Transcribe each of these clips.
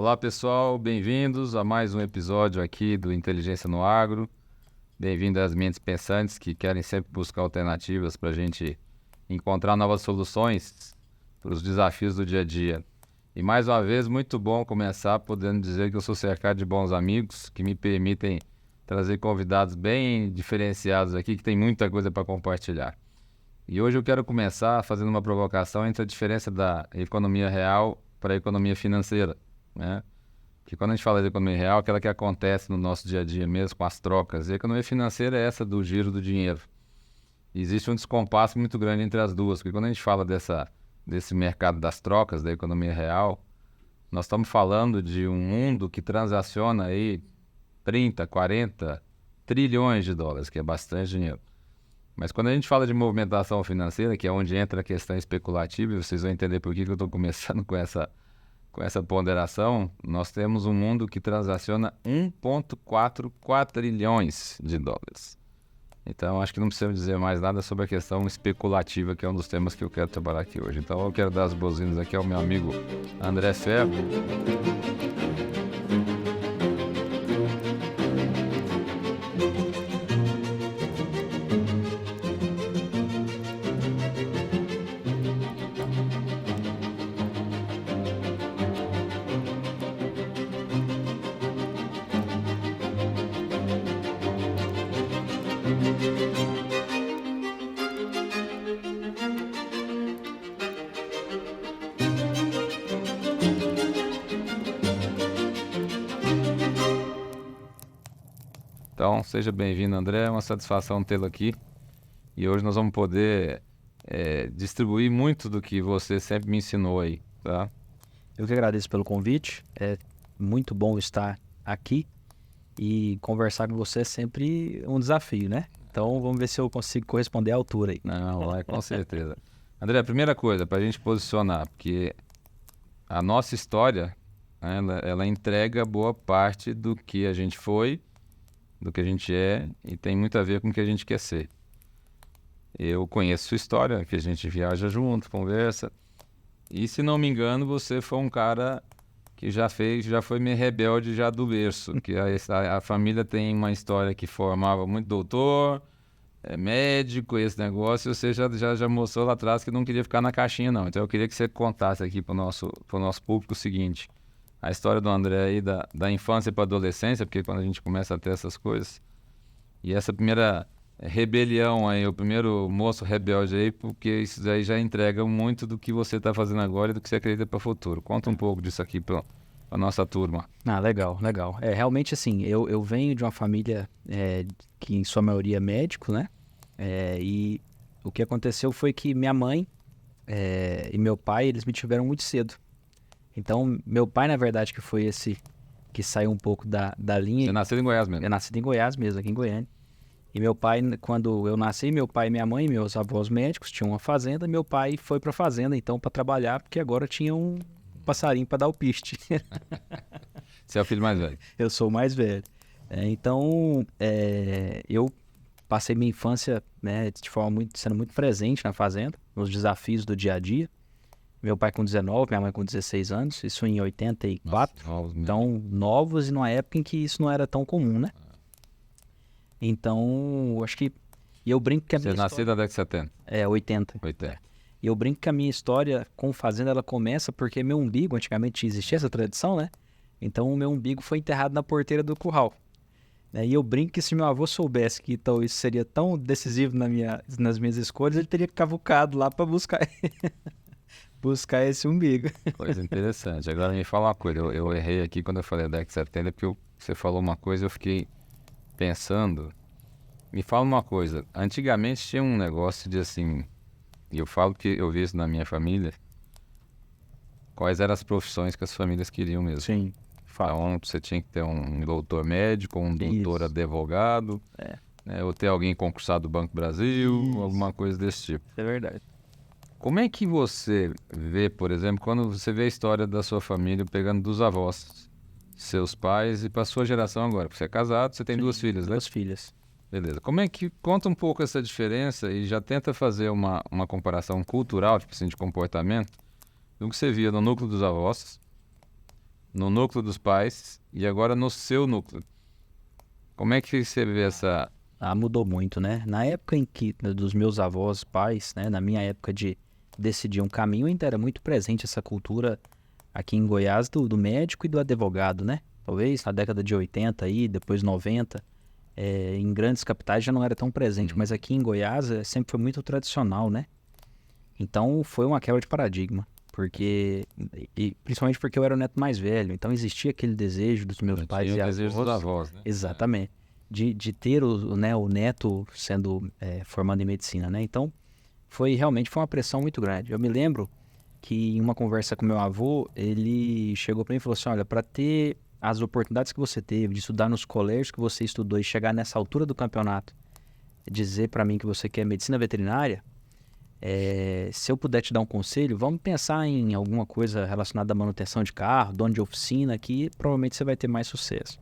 Olá pessoal, bem-vindos a mais um episódio aqui do Inteligência no Agro. Bem-vindo às mentes pensantes que querem sempre buscar alternativas para a gente encontrar novas soluções para os desafios do dia a dia. E mais uma vez, muito bom começar podendo dizer que eu sou cercado de bons amigos que me permitem trazer convidados bem diferenciados aqui que tem muita coisa para compartilhar. E hoje eu quero começar fazendo uma provocação entre a diferença da economia real para a economia financeira, né? Que quando a gente fala de economia real, aquela que acontece no nosso dia a dia mesmo, com as trocas. E a economia financeira é essa do giro do dinheiro. E existe um descompasso muito grande entre as duas, porque quando a gente fala desse mercado das trocas, da economia real, nós estamos falando de um mundo que transaciona aí 30, 40 trilhões de dólares, que é bastante dinheiro. Mas quando a gente fala de movimentação financeira, que é onde entra a questão especulativa, e vocês vão entender por que eu estou começando com essa ponderação, nós temos um mundo que transaciona 1,4 quadrilhões de dólares. Então, acho que não precisamos dizer mais nada sobre a questão especulativa, que é um dos temas que eu quero trabalhar aqui hoje. Então, eu quero dar as boas-vindas aqui ao meu amigo André Ferro. Então, seja bem-vindo, André. É uma satisfação tê-lo aqui. E hoje nós vamos poder distribuir muito do que você sempre me ensinou aí, tá? Eu que agradeço pelo convite. É muito bom estar aqui e conversar com você é sempre um desafio, né? Então vamos ver se eu consigo corresponder à altura aí. Não, é com certeza. André, a primeira coisa, para a gente posicionar, porque a nossa história, né, ela entrega boa parte do que a gente foi, do que a gente é, e tem muito a ver com o que a gente quer ser. Eu conheço sua história, que a gente viaja junto, conversa, e se não me engano, você foi um cara que já foi meio rebelde já do berço, que a família tem uma história que formava muito doutor, médico, esse negócio, e você já mostrou lá atrás que não queria ficar na caixinha, não. Então eu queria que você contasse aqui para o nosso público o seguinte: a história do André aí, da infância para a adolescência, porque quando a gente começa a ter essas coisas, e essa primeira rebelião aí, o primeiro moço rebelde aí, porque isso daí já entrega muito do que você está fazendo agora e do que você acredita para o futuro. Conta um pouco disso aqui para a nossa turma. Legal, legal. Realmente assim, eu venho de uma família que em sua maioria é médico, né? E o que aconteceu foi que minha mãe e meu pai, eles me tiveram muito cedo. Então, meu pai, na verdade, que foi esse que saiu um pouco da linha. Você nasceu em Goiás mesmo? Eu nasci em Goiás mesmo, aqui em Goiânia. E meu pai, quando eu nasci, meu pai e minha mãe, meus avós médicos, tinham uma fazenda. Meu pai foi pra fazenda, então, para trabalhar, porque agora tinha um passarinho para dar o piste. Você é o filho mais velho? Eu sou o mais velho. Então, eu passei minha infância, né, de forma sendo muito presente na fazenda, nos desafios do dia a dia. Meu pai com 19, minha mãe com 16 anos, isso em 84. Nossa, novos mesmo. Então, novos e numa época em que isso não era tão comum, né? Então, eu acho que... E eu brinco que a Você minha nasceu história... da década de 70? 80. 80. E eu brinco que a minha história com fazenda, ela começa porque meu umbigo, antigamente existia essa tradição, né? Então, o meu umbigo foi enterrado na porteira do curral. E eu brinco que se meu avô soubesse que então, isso seria tão decisivo nas minhas escolhas, ele teria cavucado lá para buscar esse umbigo. Coisa interessante. Agora me fala uma coisa, eu errei aqui quando eu falei da década de 70, porque você falou uma coisa e eu fiquei pensando. Me fala uma coisa, antigamente tinha um negócio de assim, e eu falo que eu vi isso na minha família, quais eram as profissões que as famílias queriam mesmo. Sim. Então você tinha que ter um doutor médico, um doutor Isso. advogado, né, ou ter alguém concursado do Banco do Brasil, Isso. alguma coisa desse tipo. É verdade. Como é que você vê, por exemplo, quando você vê a história da sua família pegando dos avós, seus pais e para sua geração agora? Porque você é casado, você tem duas filhas, né? Duas filhas. Beleza. Como é que conta um pouco essa diferença e já tenta fazer uma comparação cultural, tipo assim, de comportamento, do que você via no núcleo dos avós no núcleo dos pais e agora no seu núcleo. Como é que você vê essa... Mudou muito, né? Na época em que, dos meus avós, pais, né? Na minha época de decidir um caminho, ainda era muito presente essa cultura aqui em Goiás do médico e do advogado, né? Talvez na década de 80 aí, depois 90, em grandes capitais já não era tão presente, mas aqui em Goiás sempre foi muito tradicional, né? Então foi uma quebra de paradigma, porque principalmente porque eu era o neto mais velho, então existia aquele desejo dos meus pais e o avós, desejo dos avós, né? exatamente, de ter o neto sendo formando em medicina, né? Então realmente foi uma pressão muito grande. Eu me lembro que em uma conversa com meu avô, ele chegou para mim e falou assim: olha, para ter as oportunidades que você teve de estudar nos colégios que você estudou e chegar nessa altura do campeonato, dizer para mim que você quer medicina veterinária, se eu puder te dar um conselho, vamos pensar em alguma coisa relacionada à manutenção de carro, dono de oficina, que provavelmente você vai ter mais sucesso.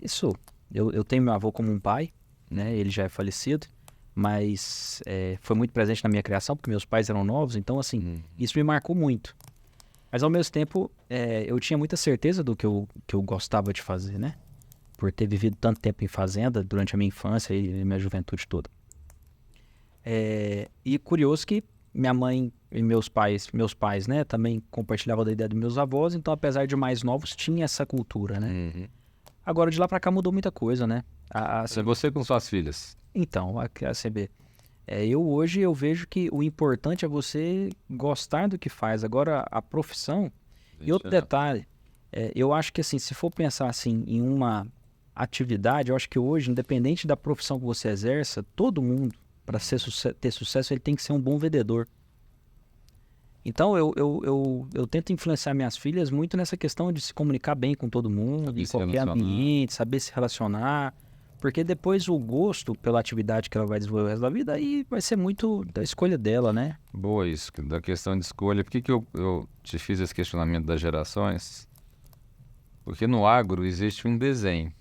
Isso, eu tenho meu avô como um pai, né? Ele já é falecido, mas foi muito presente na minha criação, porque meus pais eram novos, então assim, isso me marcou muito. Mas ao mesmo tempo, eu tinha muita certeza do que eu gostava de fazer, né? Por ter vivido tanto tempo em fazenda durante a minha infância e minha juventude toda. E curioso que minha mãe e meus pais, né, também compartilhavam da ideia dos meus avós, então apesar de mais novos, tinha essa cultura, né? Agora de lá pra cá mudou muita coisa, né? Você com suas filhas. Então, a CB, hoje eu vejo que o importante é você gostar do que faz. Agora, a profissão... E outro detalhe, eu acho que assim, se for pensar assim em uma atividade, eu acho que hoje, independente da profissão que você exerça, todo mundo, para ter sucesso, ele tem que ser um bom vendedor. Então, eu tento influenciar minhas filhas muito nessa questão de se comunicar bem com todo mundo, em qualquer ambiente, saber se relacionar, porque depois o gosto pela atividade que ela vai desenvolver o resto da vida, aí vai ser muito da escolha dela, né? Boa isso, da questão de escolha. Por que eu te fiz esse questionamento das gerações? Porque no agro existe um desenho.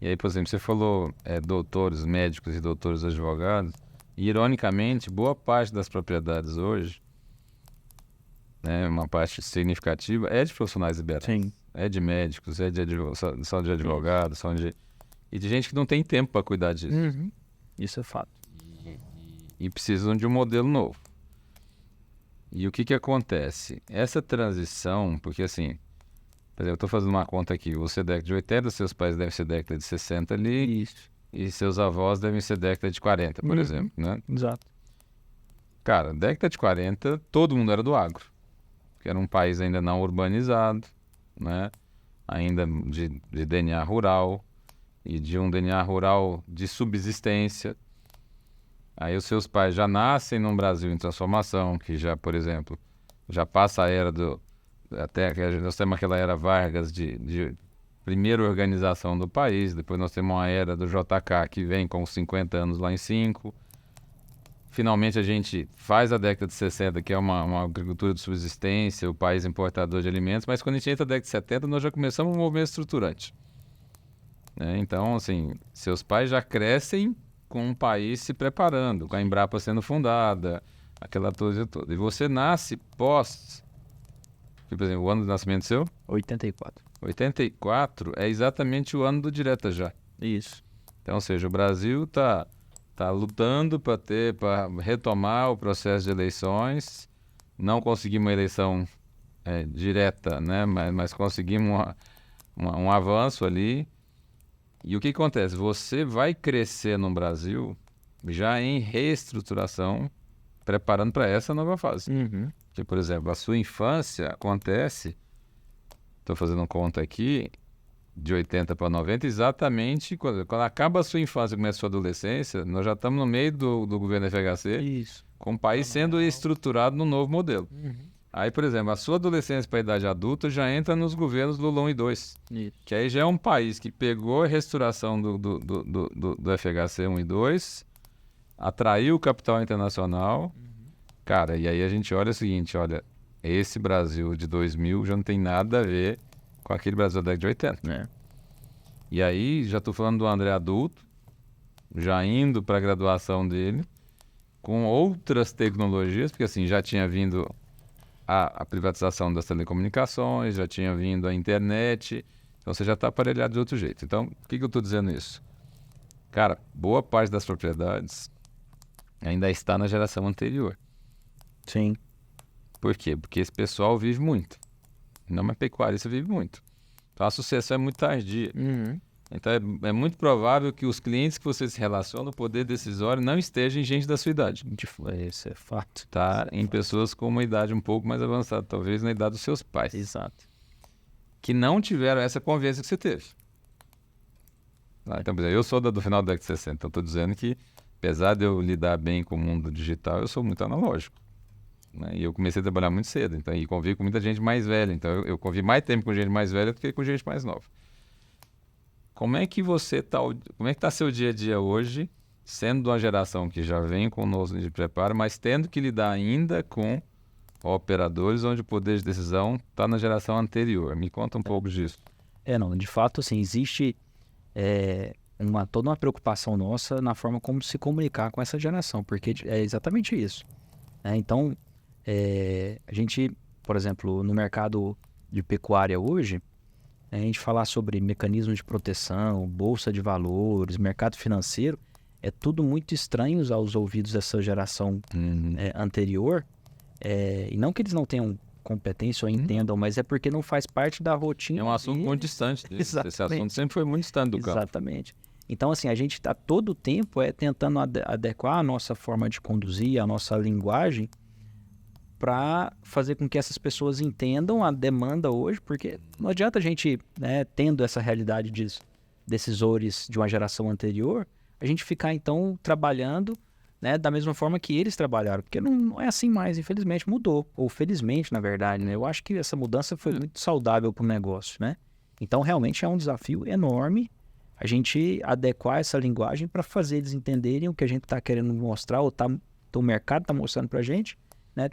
E aí, por exemplo, você falou doutores médicos e doutores advogados. E, ironicamente, boa parte das propriedades hoje, né, uma parte significativa, é de profissionais liberais. Sim. É de médicos, são de advogados, e de gente que não tem tempo para cuidar disso. Isso é fato. E precisam de um modelo novo. E o que acontece? Essa transição, porque assim... Por exemplo, eu estou fazendo uma conta aqui. Você é década de 80, seus pais devem ser década de 60 ali. Isso. E seus avós devem ser década de 40, por exemplo, né? Exato. Cara, década de 40, todo mundo era do agro. Que era um país ainda não urbanizado, né? Ainda de DNA rural. E de um DNA rural de subsistência. Aí os seus pais já nascem num Brasil em transformação, que já, por exemplo, já passa a era do... Até nós temos aquela era Vargas de primeira organização do país, depois nós temos uma era do JK que vem com 50 anos lá em 5. Finalmente a gente faz a década de 60, que é uma agricultura de subsistência, o país importador de alimentos, mas quando a gente entra na década de 70 nós já começamos um movimento estruturante. Então, assim, seus pais já crescem com um país se preparando, com a Embrapa sendo fundada, aquela coisa toda. E você nasce pós... Por exemplo, o ano do nascimento seu? 84. 84 é exatamente o ano do Direta Já. Isso. Então, ou seja, o Brasil tá lutando para retomar o processo de eleições. Não conseguimos uma eleição direta, né? Mas conseguimos um avanço ali. E o que acontece? Você vai crescer no Brasil já em reestruturação, preparando para essa nova fase. Que, por exemplo, a sua infância acontece, estou fazendo conta aqui, de 80 para 90, exatamente quando acaba a sua infância e começa a sua adolescência, nós já estamos no meio do governo FHC, Isso. com o país sendo estruturado no novo modelo. Aí, por exemplo, a sua adolescência para a idade adulta já entra nos governos Lula 1 e 2, que aí já é um país que pegou a restauração do FHC 1 e 2, atraiu o capital internacional. Cara, e aí a gente olha o seguinte, olha, esse Brasil de 2000 já não tem nada a ver com aquele Brasil da década de 80. E aí, já estou falando do André adulto, já indo para a graduação dele, com outras tecnologias, porque assim, já tinha vindo a privatização das telecomunicações, já tinha vindo a internet, então você já está aparelhado de outro jeito. Então, por que eu estou dizendo isso? Cara, boa parte das propriedades ainda está na geração anterior. Sim. Por quê? Porque esse pessoal vive muito. Não é pecuarista, vive muito. Então a sucessão é muito tardia. Uhum. Então é muito provável que os clientes que você se relaciona, o poder decisório não esteja em gente da sua idade. Isso é fato. Tá em pessoas com uma idade um pouco mais avançada, talvez na idade dos seus pais. Exato. Que não tiveram essa convivência que você teve. Então, por exemplo, eu sou do final da década de 60, então estou dizendo que, apesar de eu lidar bem com o mundo digital, eu sou muito analógico. Né? E eu comecei a trabalhar muito cedo, então, e convivo com muita gente mais velha. Então, eu convivo mais tempo com gente mais velha do que com gente mais nova. Como é que está seu dia a dia hoje, sendo de uma geração que já vem conosco de preparo, mas tendo que lidar ainda com operadores onde o poder de decisão está na geração anterior? Me conta um pouco disso. Não, de fato, assim, existe toda uma preocupação nossa na forma como se comunicar com essa geração, porque é exatamente isso. Então, a gente, por exemplo, no mercado de pecuária hoje, a gente falar sobre mecanismos de proteção, bolsa de valores, mercado financeiro, é tudo muito estranho aos ouvidos dessa geração anterior. E não que eles não tenham competência ou entendam, mas é porque não faz parte da rotina. É um assunto muito distante. Esse assunto sempre foi muito distante do campo. Exatamente. Então, assim, a gente está todo o tempo tentando adequar a nossa forma de conduzir, a nossa linguagem, para fazer com que essas pessoas entendam a demanda hoje, porque não adianta a gente, tendo essa realidade de decisores de uma geração anterior, a gente ficar, então, trabalhando da mesma forma que eles trabalharam, porque não é assim mais, infelizmente mudou, ou felizmente, na verdade, né? Eu acho que essa mudança foi muito saudável para o negócio, né? Então, realmente é um desafio enorme a gente adequar essa linguagem para fazer eles entenderem o que a gente está querendo mostrar, ou o mercado está mostrando para a gente,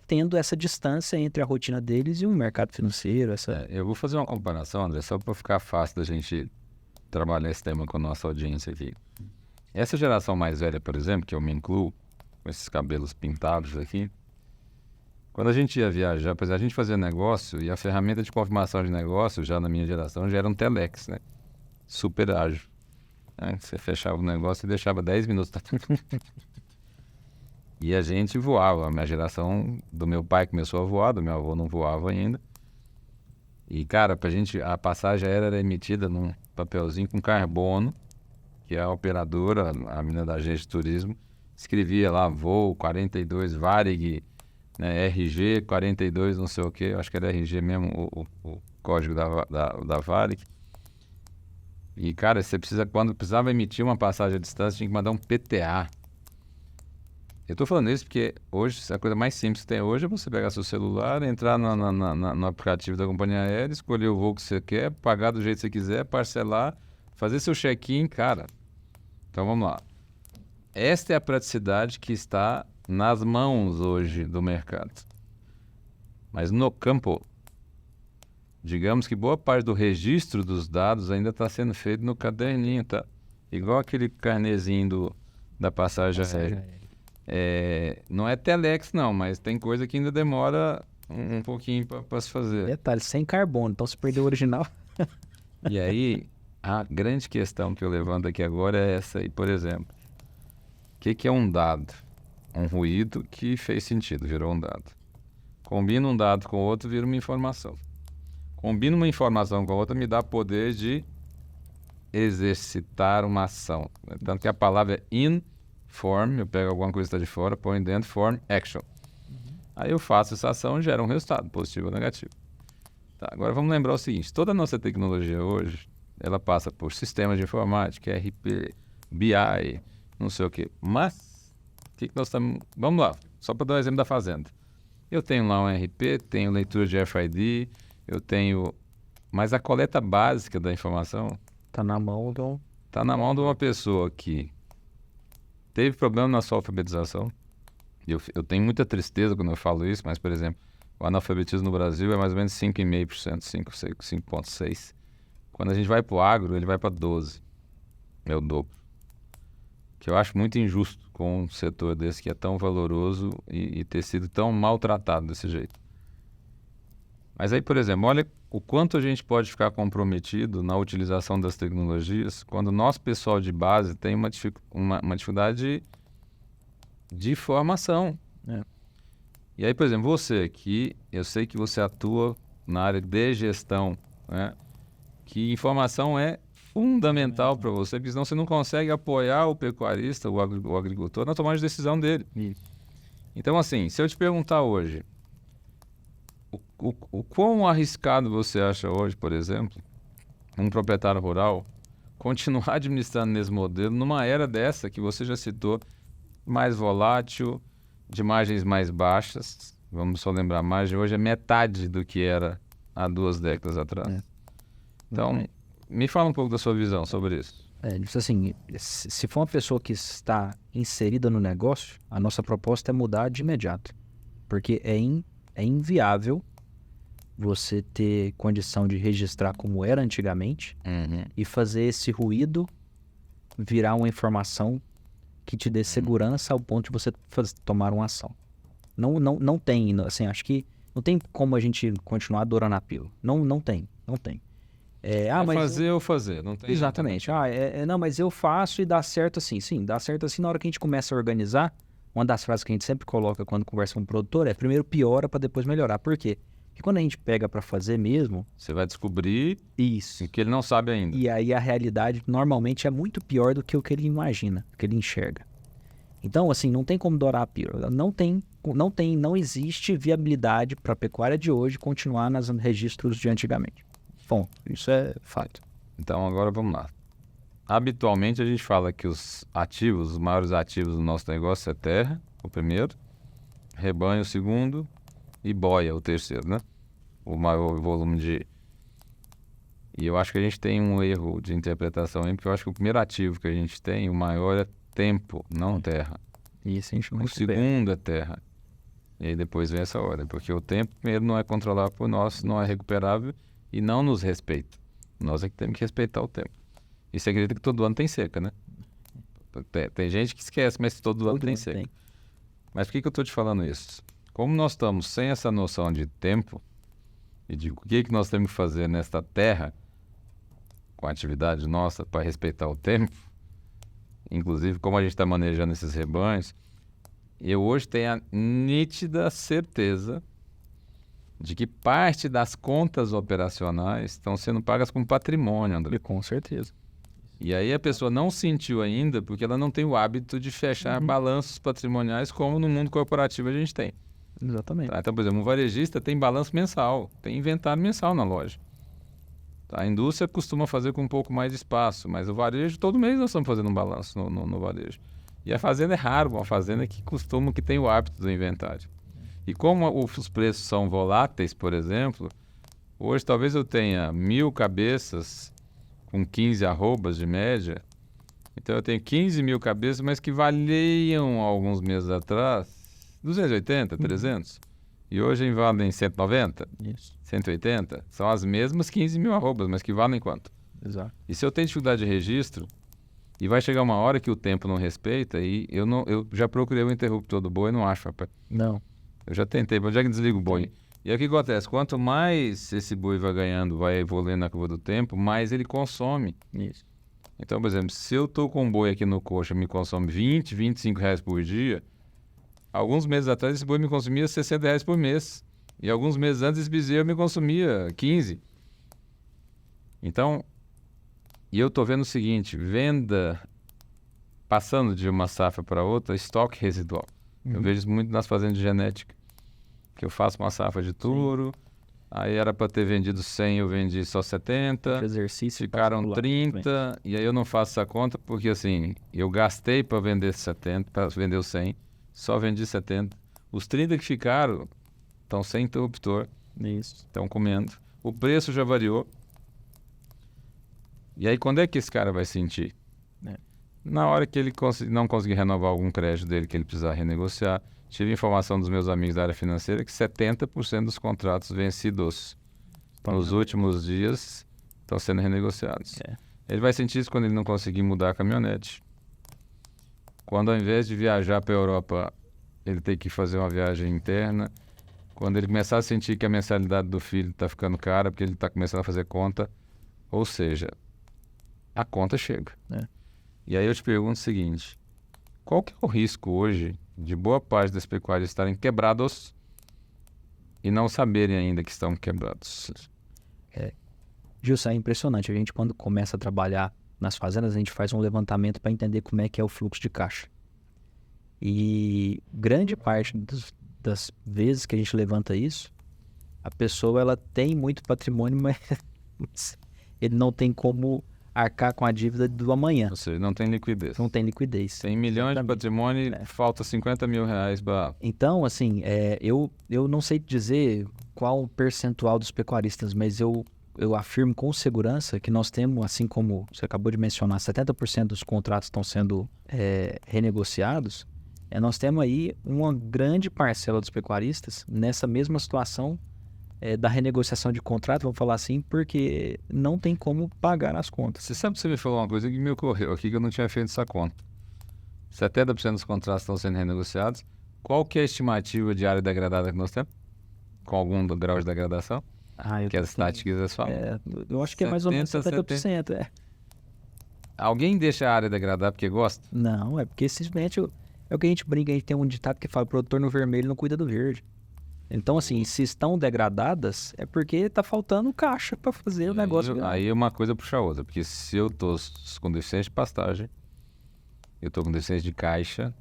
tendo essa distância entre a rotina deles e o mercado financeiro. Eu vou fazer uma comparação, André, só para ficar fácil da gente trabalhar esse tema com a nossa audiência aqui. Essa geração mais velha, por exemplo, que eu me incluo, com esses cabelos pintados aqui, quando a gente ia viajar, a gente fazia negócio e a ferramenta de confirmação de negócio, já na minha geração, já era um telex, né? Super ágil. Você fechava o negócio e deixava 10 minutos. E a gente voava. A minha geração do meu pai começou a voar, do meu avô não voava ainda. E, cara, a passagem aérea era emitida num papelzinho com carbono, que a operadora, a menina da agência de turismo, escrevia lá, voo 42 Varig, né, RG 42 não sei o que, acho que era RG mesmo, o código da Varig. E, cara, quando precisava emitir uma passagem à distância, tinha que mandar um PTA. Eu tô falando isso porque hoje, a coisa mais simples que tem hoje é você pegar seu celular, entrar no aplicativo da companhia aérea, escolher o voo que você quer, pagar do jeito que você quiser, parcelar, fazer seu check-in, cara. Então vamos lá. Esta é a praticidade que está nas mãos hoje do mercado. Mas no campo, digamos que boa parte do registro dos dados ainda está sendo feito no caderninho, tá? Igual aquele carnezinho da passagem aérea. Não é telex não, mas tem coisa que ainda demora um pouquinho para se fazer. Detalhe, sem carbono, então se perder o original. E aí, a grande questão que eu levanto aqui agora é essa aí, por exemplo. O que é um dado? Um ruído que fez sentido, virou um dado. Combina um dado com o outro, vira uma informação. Combina uma informação com a outra, me dá poder de exercitar uma ação. Tanto que a palavra é inform, eu pego alguma coisa que está de fora, põe dentro, form, action. Aí eu faço essa ação e gera um resultado, positivo ou negativo. Tá, agora vamos lembrar o seguinte, toda a nossa tecnologia hoje, ela passa por sistemas de informática, ERP, BI, não sei o quê. Mas, o que nós estamos... Vamos lá, só para dar um exemplo da fazenda. Eu tenho lá um ERP, tenho leitura de RFID, eu tenho... Mas a coleta básica da informação... Está na mão de uma pessoa que teve problema na sua alfabetização. Eu tenho muita tristeza quando eu falo isso, mas, por exemplo, o analfabetismo no Brasil é mais ou menos 5,5%, 5,6%. Quando a gente vai para o agro, ele vai para 12%. É o dobro. Que eu acho muito injusto com um setor desse que é tão valoroso e ter sido tão maltratado desse jeito. Mas aí, por exemplo, olha o quanto a gente pode ficar comprometido na utilização das tecnologias quando o nosso pessoal de base tem uma dificuldade de formação. É. E aí, por exemplo, você que eu sei que você atua na área de gestão, né? Que informação é fundamental para você, porque senão você não consegue apoiar o pecuarista, o agricultor, na tomada de decisão dele. Isso. Então, assim, se eu te perguntar hoje, o quão arriscado você acha hoje, por exemplo, um proprietário rural continuar administrando nesse modelo numa era dessa que você já citou, mais volátil, de margens mais baixas? Vamos só lembrar, a margem hoje é metade do que era há 2 décadas atrás. Então, me fala um pouco da sua visão sobre isso. Diz assim, se for uma pessoa que está inserida no negócio, a nossa proposta é mudar de imediato. Porque é inviável você ter condição de registrar como era antigamente e fazer esse ruído virar uma informação que te dê segurança ao ponto de você tomar uma ação. Não tem, assim, acho que não tem como a gente continuar adorando a pílula. Não tem. Mas fazer ou fazer, não tem. Exatamente. Não, mas eu faço e dá certo assim. Sim, dá certo assim na hora que a gente começa a organizar. Uma das frases que a gente sempre coloca quando conversa com o produtor é: primeiro piora para depois melhorar. Por quê? Porque quando a gente pega para fazer mesmo, você vai descobrir isso, que ele não sabe ainda. E aí a realidade normalmente é muito pior do que o que ele imagina, o que ele enxerga. Então, assim, não tem como dourar a pílula. Não existe viabilidade para a pecuária de hoje continuar nos registros de antigamente. Bom, isso é fato. Então, agora vamos lá. Habitualmente a gente fala que os maiores ativos do nosso negócio é terra, o primeiro, rebanho, o segundo, e boia, o terceiro, né? O maior volume de... E eu acho que a gente tem um erro de interpretação aí, porque eu acho que o primeiro ativo que a gente tem, o maior é tempo, não terra. Isso a gente O segundo é terra. E aí depois vem essa ordem, porque o tempo, primeiro, não é controlado por nós, não é recuperável e não nos respeita. Nós é que temos que respeitar o tempo. E você acredita que todo ano tem seca, né? Tem gente que esquece, mas todo ano tem seca. Mas por que eu estou te falando isso? Como nós estamos sem essa noção de tempo e de o que nós temos que fazer nesta terra, com a atividade nossa, para respeitar o tempo, inclusive como a gente está manejando esses rebanhos, eu hoje tenho a nítida certeza de que parte das contas operacionais estão sendo pagas com patrimônio, André. Com certeza. E aí a pessoa não sentiu ainda porque ela não tem o hábito de fechar balanços patrimoniais como no mundo corporativo a gente tem. Exatamente. Tá? Então, por exemplo, um varejista tem balanço mensal, tem inventário mensal na loja. Tá? A indústria costuma fazer com um pouco mais de espaço, mas o varejo, todo mês nós estamos fazendo um balanço no varejo. E a fazenda é raro, uma fazenda que tem o hábito do inventário. E como os preços são voláteis, por exemplo, hoje talvez eu tenha 1.000 cabeças com 15 arrobas de média. Então eu tenho 15.000 cabeças, mas que valiam alguns meses atrás 280, 300. E hoje valem 190, Isso. 180. São as mesmas 15.000 arrobas, mas que valem quanto? Exato. E se eu tenho dificuldade de registro, e vai chegar uma hora que o tempo não respeita, e eu já procurei o interruptor do boi e não acho, rapaz. Não. Eu já tentei, mas onde é que desliga o boi? E aí o que acontece? Quanto mais esse boi vai ganhando, vai evoluindo na curva do tempo, mais ele consome. Isso. Então, por exemplo, se eu estou com um boi aqui no coxa me consome 20, 25 reais por dia, alguns meses atrás esse boi me consumia 60 reais por mês. E alguns meses antes esse bezerro me consumia 15. Então, e eu estou vendo o seguinte, venda passando de uma safra para outra, estoque residual. Eu vejo isso muito nas fazendas de genética. Que eu faço uma safra de touro, aí era para ter vendido 100, eu vendi só 70, Exercício ficaram 30, e aí eu não faço essa conta porque assim, eu gastei para vender 70, para vender os 100, só vendi 70. Os 30 que ficaram estão sem interruptor, estão comendo. O preço já variou. E aí quando é que esse cara vai sentir? Na hora que ele não conseguir renovar algum crédito dele, que ele precisar renegociar. Tive informação dos meus amigos da área financeira que 70% dos contratos vencidos nos últimos dias estão sendo renegociados. Ele vai sentir isso quando ele não conseguir mudar a caminhonete. Quando ao invés de viajar para a Europa, ele tem que fazer uma viagem interna. Quando ele começar a sentir que a mensalidade do filho está ficando cara, porque ele está começando a fazer conta, ou seja, a conta chega. É. E aí eu te pergunto o seguinte, qual que é o risco hoje de boa parte das pecuárias estarem quebrados e não saberem ainda que estão quebrados? Gilson, é impressionante. A gente, quando começa a trabalhar nas fazendas, a gente faz um levantamento para entender como é que é o fluxo de caixa. E grande parte das vezes que a gente levanta isso, a pessoa ela tem muito patrimônio, mas ele não tem como arcar com a dívida do amanhã. Ou seja, não tem liquidez. Não tem liquidez. Tem milhões de Exatamente. patrimônio e falta 50 mil reais para... Então, assim, eu não sei dizer qual o percentual dos pecuaristas, mas eu afirmo com segurança que nós temos, assim como você acabou de mencionar, 70% dos contratos estão sendo renegociados. Nós temos aí uma grande parcela dos pecuaristas nessa mesma situação da renegociação de contrato, vamos falar assim, porque não tem como pagar as contas. Você sabe que você me falou uma coisa que me ocorreu aqui que eu não tinha feito essa conta. 70% dos contratos estão sendo renegociados. Qual que é a estimativa de área degradada que nós temos? Com algum grau de degradação? Que as estatísticas falam. Eu acho que é mais ou menos 70%. Alguém deixa a área degradar porque gosta? Não, é porque simplesmente é o que a gente brinca, a gente tem um ditado que fala, o produtor no vermelho não cuida do verde. Então, assim, se estão degradadas, é porque tá faltando caixa para fazer o negócio. Aí uma coisa puxa a outra, porque se eu tô com deficiência de pastagem, eu tô com deficiência de caixa,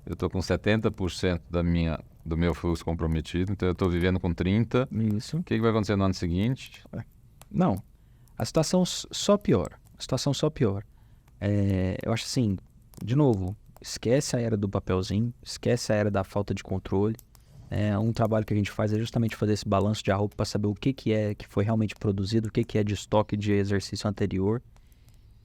eu tô com 70% do meu fluxo comprometido, então eu tô vivendo com 30%. Isso. O que vai acontecer no ano seguinte? Não, a situação só piora. Eu acho assim, de novo, esquece a era do papelzinho, esquece a era da falta de controle. Um trabalho que a gente faz é justamente fazer esse balanço de arroba para saber o que foi realmente produzido, o que é de estoque de exercício anterior.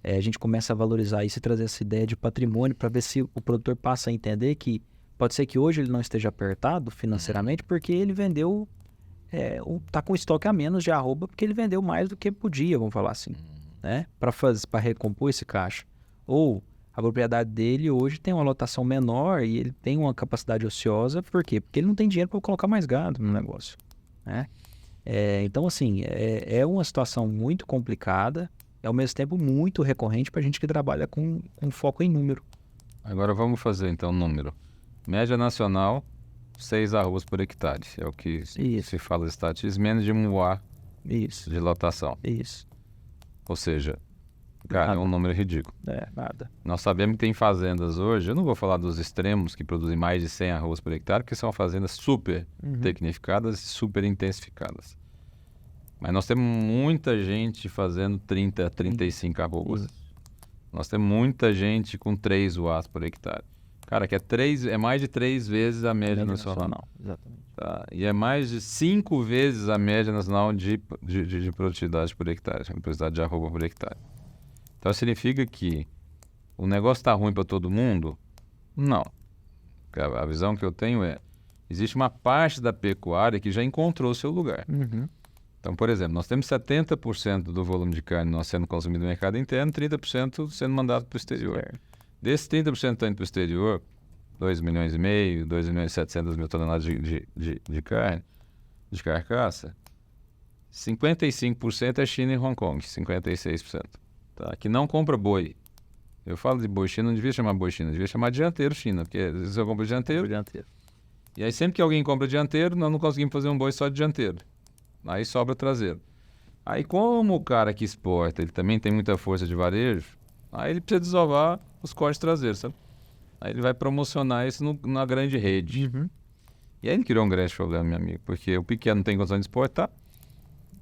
A gente começa a valorizar isso e trazer essa ideia de patrimônio para ver se o produtor passa a entender que pode ser que hoje ele não esteja apertado financeiramente porque ele vendeu, tá com estoque a menos de arroba porque ele vendeu mais do que podia, vamos falar assim, né? Para recompor esse caixa. Ou a propriedade dele hoje tem uma lotação menor e ele tem uma capacidade ociosa, por quê? Porque ele não tem dinheiro para colocar mais gado no negócio, né? Então, assim, é uma situação muito complicada e, ao mesmo tempo, muito recorrente para a gente que trabalha com foco em número. Agora vamos fazer, então, número. Média nacional, 6 arrobas por hectare. É o que se fala de estatísticas, menos de 1 UA de lotação. Isso. Ou seja, cara, é um número ridículo. Nada. Nós sabemos que tem fazendas hoje, eu não vou falar dos extremos que produzem mais de 100 arrobas por hectare, porque são fazendas super tecnificadas e super intensificadas. Mas nós temos muita gente fazendo 30, 35 arrobas. Nós temos muita gente com 3 UAs por hectare. Cara, que é mais de 3 vezes a média nacional. Exatamente. Tá? E é mais de 5 vezes a média nacional de produtividade por hectare, a produtividade de arroba por hectare. Então significa que o negócio está ruim para todo mundo? Não. A visão que eu tenho existe uma parte da pecuária que já encontrou seu lugar. Então, por exemplo, nós temos 70% do volume de carne nós sendo consumido no mercado interno, 30% sendo mandado para o exterior. Desses 30% que estão indo para o exterior, 2,5 milhões, 2 milhões e 700 mil toneladas de carne, de carcaça, 55% é China e Hong Kong, 56%. Tá? Que não compra boi. Eu falo de boi China, não devia chamar boi China, devia chamar dianteiro China, porque às vezes eu compro dianteiro. E aí sempre que alguém compra dianteiro, nós não conseguimos fazer um boi só de dianteiro. Aí sobra traseiro. Aí como o cara que exporta, ele também tem muita força de varejo, aí ele precisa desovar os cortes traseiros, sabe? Aí ele vai promocionar isso na grande rede. E aí ele criou um grande problema, meu amigo, porque o pequeno não tem condição de exportar,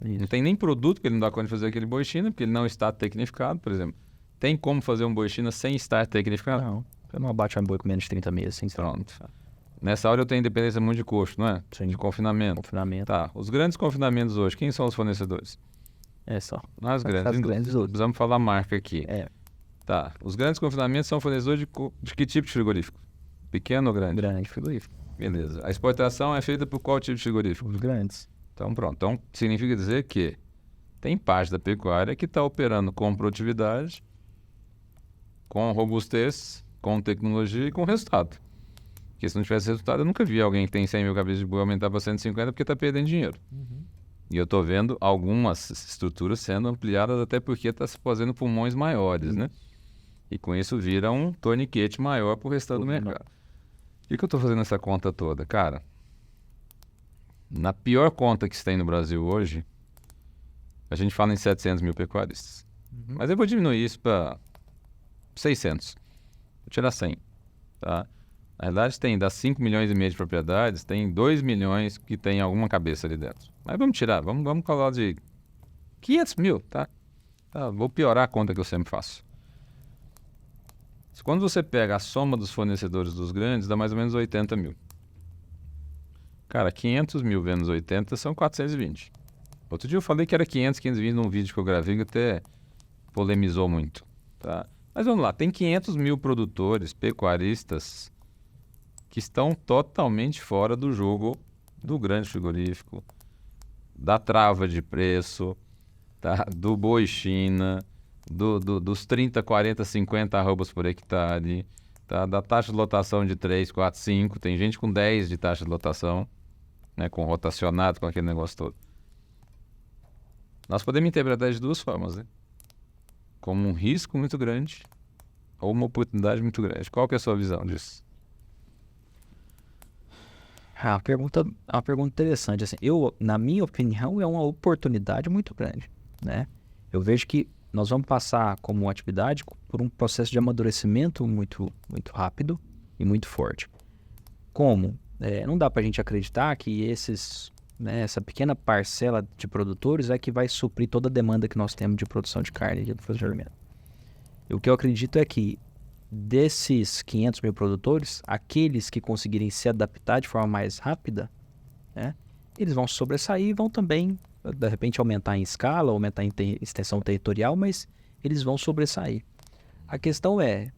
não tem nem produto, que ele não dá conta de fazer aquele boi China, porque ele não está tecnificado, por exemplo. Tem como fazer um boi China sem estar tecnificado? Não, eu não abate um boi com menos de 30 meses, assim. Pronto. Nessa hora eu tenho independência muito de custo, não é? Sim. De confinamento. Tá. Os grandes confinamentos hoje, quem são os fornecedores? Só. As grandes. Precisamos falar marca aqui. Tá. Os grandes confinamentos são fornecedores de que tipo de frigorífico? Pequeno ou grande? Grande frigorífico. Beleza. A exportação é feita por qual tipo de frigorífico? Os grandes. Então pronto. Então significa dizer que tem parte da pecuária que está operando com produtividade, com robustez, com tecnologia e com resultado. Porque se não tivesse resultado, eu nunca vi alguém que tem 100 mil cabeças de boi aumentar para 150 porque está perdendo dinheiro. E eu estou vendo algumas estruturas sendo ampliadas até porque está se fazendo pulmões maiores, né? E com isso vira um torniquete maior para o restante do mercado. Por que eu estou fazendo essa conta toda? Cara, na pior conta que se tem no Brasil hoje, a gente fala em 700 mil pecuaristas. Mas eu vou diminuir isso para 600. Vou tirar 100, tá? Na verdade, das 5 milhões e meio de propriedades, tem 2 milhões que tem alguma cabeça ali dentro. Mas vamos tirar, vamos falar de 500 mil, tá? Vou piorar a conta que eu sempre faço. Quando você pega a soma dos fornecedores dos grandes, dá mais ou menos 80 mil. Cara, 500 mil vezes 80 são 420. Outro dia eu falei que era 520 num vídeo que eu gravei que até polemizou muito, tá? Mas vamos lá, tem 500 mil produtores, pecuaristas, que estão totalmente fora do jogo do grande frigorífico, da trava de preço, tá? Do boi China, dos 30, 40, 50 arrobas por hectare, tá? Da taxa de lotação de 3, 4, 5. Tem gente com 10 de taxa de lotação, né? Com rotacionado, com aquele negócio todo. Nós podemos interpretar de duas formas, né? Como um risco muito grande ou uma oportunidade muito grande. Qual que é a sua visão disso? É uma pergunta interessante. Assim, na minha opinião, é uma oportunidade muito grande, né? Eu vejo que nós vamos passar como atividade por um processo de amadurecimento muito, muito rápido e muito forte. Como? Não dá para a gente acreditar que essa pequena parcela de produtores é que vai suprir toda a demanda que nós temos de produção de carne e de produção de alimento. E o que eu acredito é que desses 500 mil produtores, aqueles que conseguirem se adaptar de forma mais rápida, né, eles vão sobressair e vão também, de repente, aumentar em escala, aumentar em extensão territorial, mas eles vão sobressair. A questão é,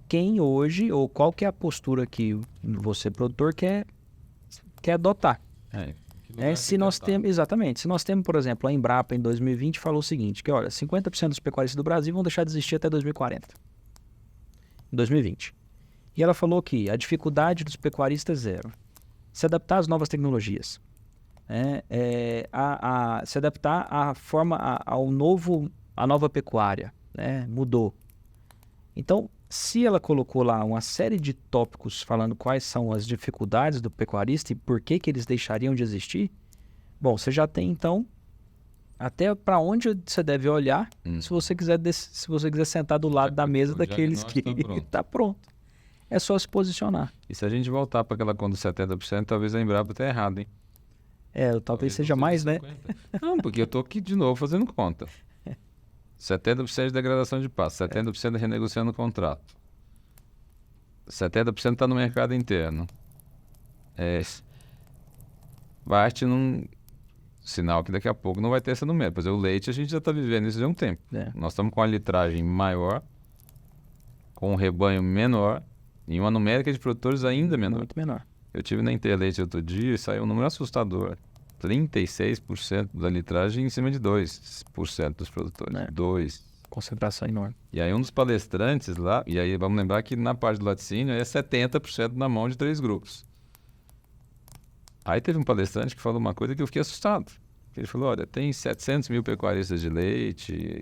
quem hoje, ou qual que é a postura que você, produtor, quer adotar? Se nós temos, exatamente, se nós temos, por exemplo, a Embrapa em 2020 falou o seguinte, que olha, 50% dos pecuaristas do Brasil vão deixar de existir até 2040. Em 2020. E ela falou que a dificuldade dos pecuaristas era se adaptar às novas tecnologias, se adaptar à nova pecuária, né? Mudou. Então, se ela colocou lá uma série de tópicos falando quais são as dificuldades do pecuarista e por que eles deixariam de existir, bom, você já tem então até para onde você deve olhar se você quiser sentar do lado da mesa daqueles que está pronto. É só se posicionar. E se a gente voltar para aquela conta de 70%, talvez a Embrapa esteja errada, hein? Talvez seja mais, 50. Né? Não, porque eu estou aqui de novo fazendo conta. 70% de degradação de pasto, 70% renegociando o contrato. 70% está no mercado interno. Bate num sinal que daqui a pouco não vai ter essa número. Pois o leite a gente já está vivendo isso há um tempo. Nós estamos com a litragem maior, com um rebanho menor e uma numérica de produtores ainda menor. Muito menor. Eu tive na Interleite outro dia e saiu um número assustador. 36% da litragem em cima de 2% dos produtores. 2%. Concentração enorme. E aí um dos palestrantes lá, e aí vamos lembrar que na parte do laticínio é 70% na mão de 3 grupos. Aí teve um palestrante que falou uma coisa que eu fiquei assustado. Ele falou, olha, tem 700 mil pecuaristas de leite.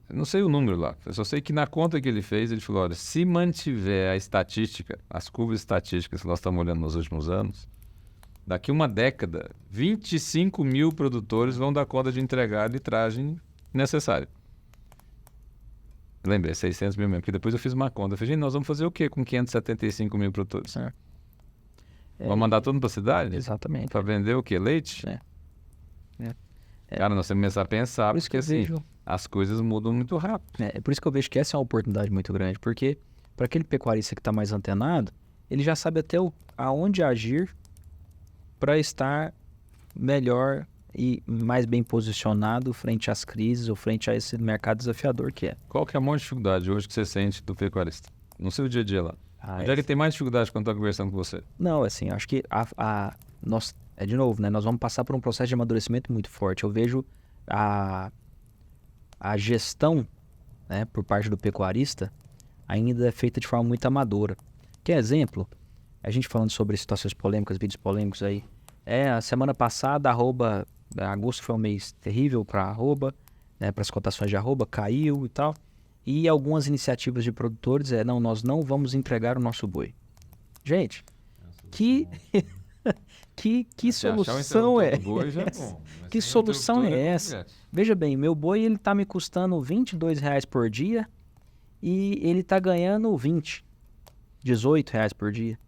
Eu não sei o número lá. Eu só sei que na conta que ele fez, ele falou, olha, se mantiver a estatística, as curvas estatísticas que nós estamos olhando nos últimos anos, daqui uma década, 25 mil produtores vão dar conta de entregar a litragem necessária. Lembrei, 600 mil mesmo, porque depois eu fiz uma conta. Eu falei, gente, nós vamos fazer o quê com 575 mil produtores? Vamos mandar todo mundo para a cidade? Exatamente. Para vender o quê? Leite? Cara, nós temos que começar a pensar, porque assim, as coisas mudam muito rápido. É por isso que eu vejo que essa é uma oportunidade muito grande, porque para aquele pecuarista que está mais antenado, ele já sabe até aonde agir para estar melhor e mais bem posicionado frente às crises ou frente a esse mercado desafiador que é. Qual que é a maior dificuldade hoje que você sente do pecuarista? No seu dia a dia lá? Onde é que tem mais dificuldade quando está conversando com você? Não, assim, acho que nós, de novo, né? Nós vamos passar por um processo de amadurecimento muito forte. Eu vejo a gestão, né, por parte do pecuarista ainda é feita de forma muito amadora. Quer exemplo? A gente falando sobre situações polêmicas, vídeos polêmicos aí. A semana passada, agosto foi um mês terrível para arroba, né, para as cotações de arroba, caiu e tal. E algumas iniciativas de produtores não, nós não vamos entregar o nosso boi. Gente, que solução é essa? Que solução é essa? Veja bem, meu boi ele tá me custando R$22 por dia e ele tá ganhando 20, R$18 por dia.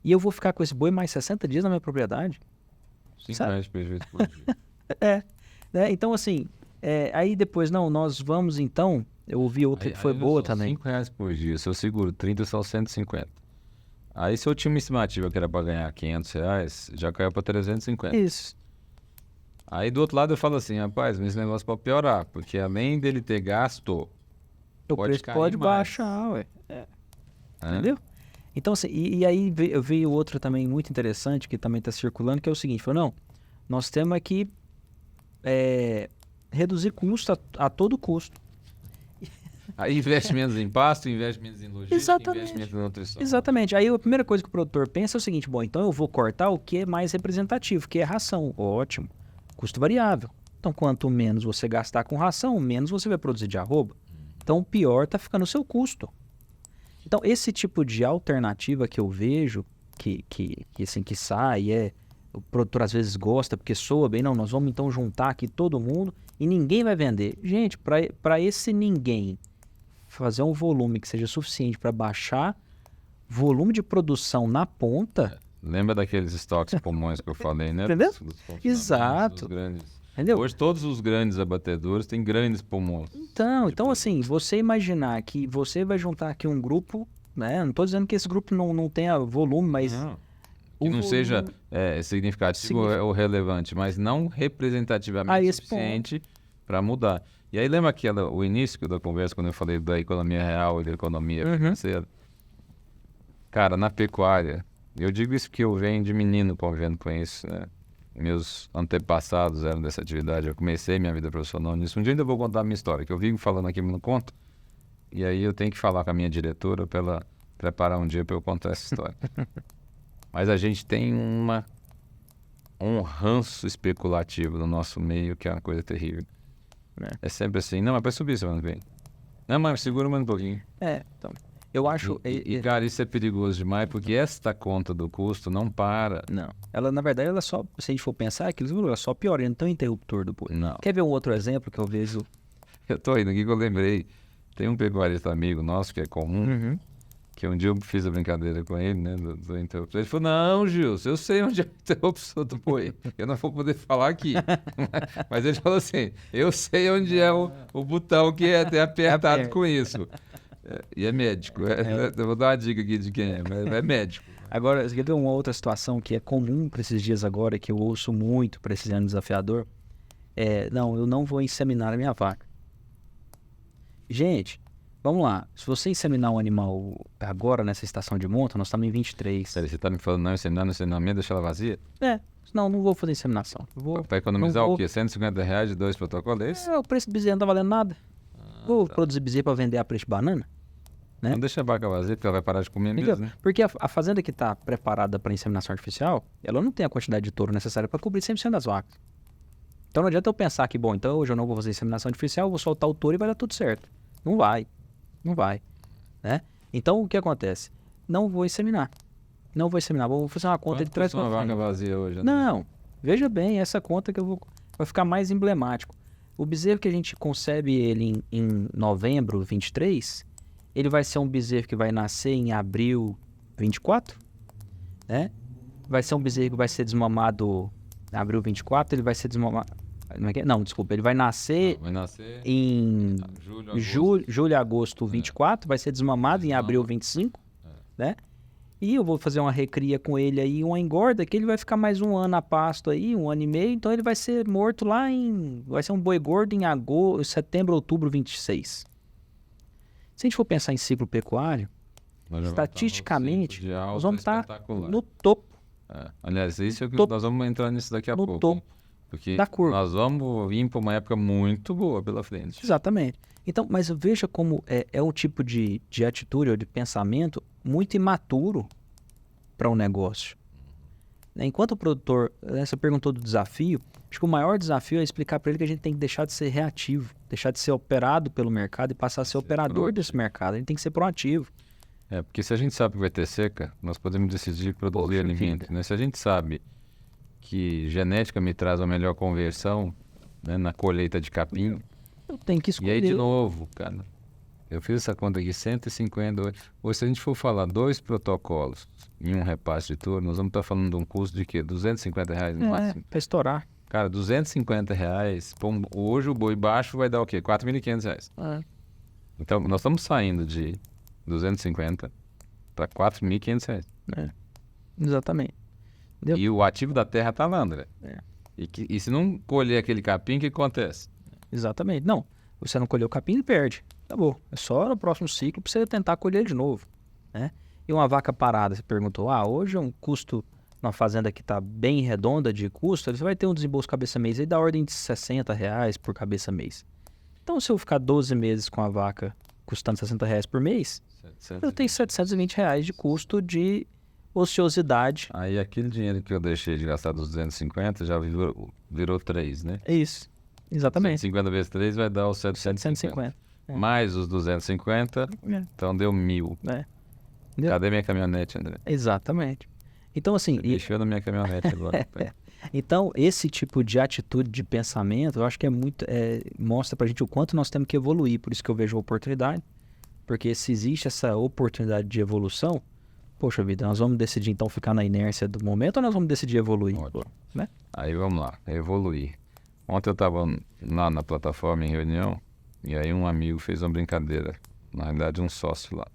E eu vou ficar com esse boi mais 60 dias na minha propriedade? R$5 prejuízo por dia. Né? Então assim, aí depois, não, nós vamos então, eu ouvi outra que foi boa também. R$5 por dia, se eu seguro 30 são 150. Aí se eu tinha uma estimativa que era para ganhar R$500, já caiu para 350. Isso. Aí do outro lado eu falo assim, rapaz, mas esse negócio pode piorar, porque além dele ter gasto, o preço pode baixar, ué. Entendeu? Então assim, e aí veio outra também muito interessante, que também está circulando, que é o seguinte, falou, não, nós temos que reduzir custo a todo custo. Aí investe menos em pasto, investe menos em logística, investe menos em nutrição. Exatamente. Aí a primeira coisa que o produtor pensa é o seguinte, bom, então eu vou cortar o que é mais representativo, que é ração. Ótimo. Custo variável. Então quanto menos você gastar com ração, menos você vai produzir de arroba. Então o pior está ficando o seu custo. Então esse tipo de alternativa que eu vejo, que sai, o produtor às vezes gosta porque soa bem, não, nós vamos então juntar aqui todo mundo e ninguém vai vender. Gente, para esse ninguém fazer um volume que seja suficiente para baixar volume de produção na ponta. Lembra daqueles estoques pulmões que eu falei, né? Entendeu? Exato. Entendeu? Hoje todos os grandes abatedores têm grandes pulmões. Então assim, você imaginar que você vai juntar aqui um grupo, né? Não estou dizendo que esse grupo não tenha volume, mas... Que não seja significativo ou relevante, mas não representativamente suficiente para mudar. E aí lembra o início da conversa, quando eu falei da economia real e da economia financeira? Cara, na pecuária, eu digo isso porque eu venho de menino convivendo com isso, né? Meus antepassados eram dessa atividade, eu comecei minha vida profissional nisso. Um dia ainda vou contar a minha história, que eu vivo falando aqui, mas não conto. E aí eu tenho que falar com a minha diretora para ela preparar um dia para eu contar essa história. Mas a gente tem um ranço especulativo no nosso meio, que é uma coisa terrível. É sempre assim, não, mas vai subir semana que vem. Não, mas segura mais um pouquinho. Então, eu acho... Cara, isso é perigoso demais, porque esta conta do custo não para. Não, ela na verdade, ela só, se a gente for pensar, ela só piora, não tem um interruptor do boi. Não. Quer ver um outro exemplo que eu vejo? Eu tô indo aqui que eu lembrei. Tem um pecuarista amigo nosso, que é comum, que um dia eu fiz a brincadeira com ele, né, do interruptor. Ele falou, não, Gilson, eu sei onde é o interruptor do boi. Eu não vou poder falar aqui. Mas ele falou assim, eu sei onde é o botão que é até apertado com isso. E é médico. Eu vou dar uma dica aqui de quem mas é médico. Agora, você quer ver uma outra situação que é comum para esses dias agora, que eu ouço muito para esse ano desafiador? Não, eu não vou inseminar a minha vaca. Gente... Vamos lá, se você inseminar um animal agora nessa estação de monta, nós estamos em 23. Sério, você está me falando não inseminar no ensinamento, deixar ela vazia? Não vou fazer inseminação. Para economizar o quê? R$150 de 2 protocolos? O preço do bezerro não está valendo nada. Vou produzir bezerro para vender a preço de banana? Né? Não deixa a vaca vazia, porque ela vai parar de comer mesmo, né? Porque a fazenda que está preparada para inseminação artificial, ela não tem a quantidade de touro necessária para cobrir 100% das vacas. Então não adianta eu pensar que, bom, então hoje eu não vou fazer inseminação artificial, eu vou soltar o touro e vai dar tudo certo. Não vai, né? Então o que acontece? Não vou inseminar, vou fazer uma conta de trás para frente. Uma vaca vazia hoje? Né? Não, veja bem, essa conta que vai ficar mais emblemático. O bezerro que a gente concebe ele em novembro 23, ele vai ser um bezerro que vai nascer em abril 24, né? Vai ser um bezerro que vai ser desmamado em abril 24, ele vai ser desmamado... Não, desculpa, ele vai nascer em julho, agosto 24, vai ser desmamado em abril 25, né? E eu vou fazer uma recria com ele aí, uma engorda, que ele vai ficar mais um ano a pasto aí, 1 ano e meio, então ele vai ser morto vai ser um boi gordo em setembro, outubro 26. Se a gente for pensar em ciclo pecuário, estatisticamente, nós vamos estar no topo. Aliás, isso é o que nós vamos entrar nisso daqui a pouco. Topo. Porque da curva. Nós vamos vir para uma época muito boa pela frente. Exatamente. Então, mas veja como é um tipo de atitude ou de pensamento muito imaturo para um negócio. Enquanto o produtor, você perguntou do desafio, acho que o maior desafio é explicar para ele que a gente tem que deixar de ser reativo, deixar de ser operado pelo mercado e passar a ser operador desse mercado. A gente tem que ser proativo. Porque se a gente sabe que vai ter seca, nós podemos decidir produzir alimento, né? Se a gente sabe que genética me traz a melhor conversão, né, na colheita de capim, eu tenho que escolher. E aí, de novo, cara, eu fiz essa conta aqui, 150. Ou se a gente for falar 2 protocolos em um repasse de turno, nós vamos estar falando de um custo de quê? R$250 no máximo? Para estourar. Cara, R$250, hoje o boi baixo vai dar o quê? R$4.500. Então, nós estamos saindo de 250 para R$4.500. Exatamente. Entendeu? E o ativo da terra está lá, André. E se não colher aquele capim, o que acontece? Exatamente. Não, você não colheu o capim, ele perde. Acabou. É só no próximo ciclo para você tentar colher de novo, né? E uma vaca parada, você perguntou, hoje é um custo, numa fazenda que está bem redonda de custo, você vai ter um desembolso cabeça mês aí da ordem de R$60 por cabeça mês. Então, se eu ficar 12 meses com a vaca custando R$60 por mês, eu tenho R$720 de custo de ociosidade. Aí aquele dinheiro que eu deixei de gastar dos 250 já virou 3, né? É isso. Exatamente. 150 vezes 3 vai dar os 750. Mais os 250, então deu 1.000. Cadê minha caminhonete, André? Exatamente. Então, assim... Deixou na minha caminhonete agora. Então, esse tipo de atitude de pensamento, eu acho que mostra pra gente o quanto nós temos que evoluir. Por isso que eu vejo a oportunidade. Porque se existe essa oportunidade de evolução, poxa vida, nós vamos decidir então ficar na inércia do momento ou nós vamos decidir evoluir? Né? Aí vamos lá, evoluir. Ontem eu estava lá na plataforma em reunião e aí um amigo fez uma brincadeira, na realidade um sócio lá,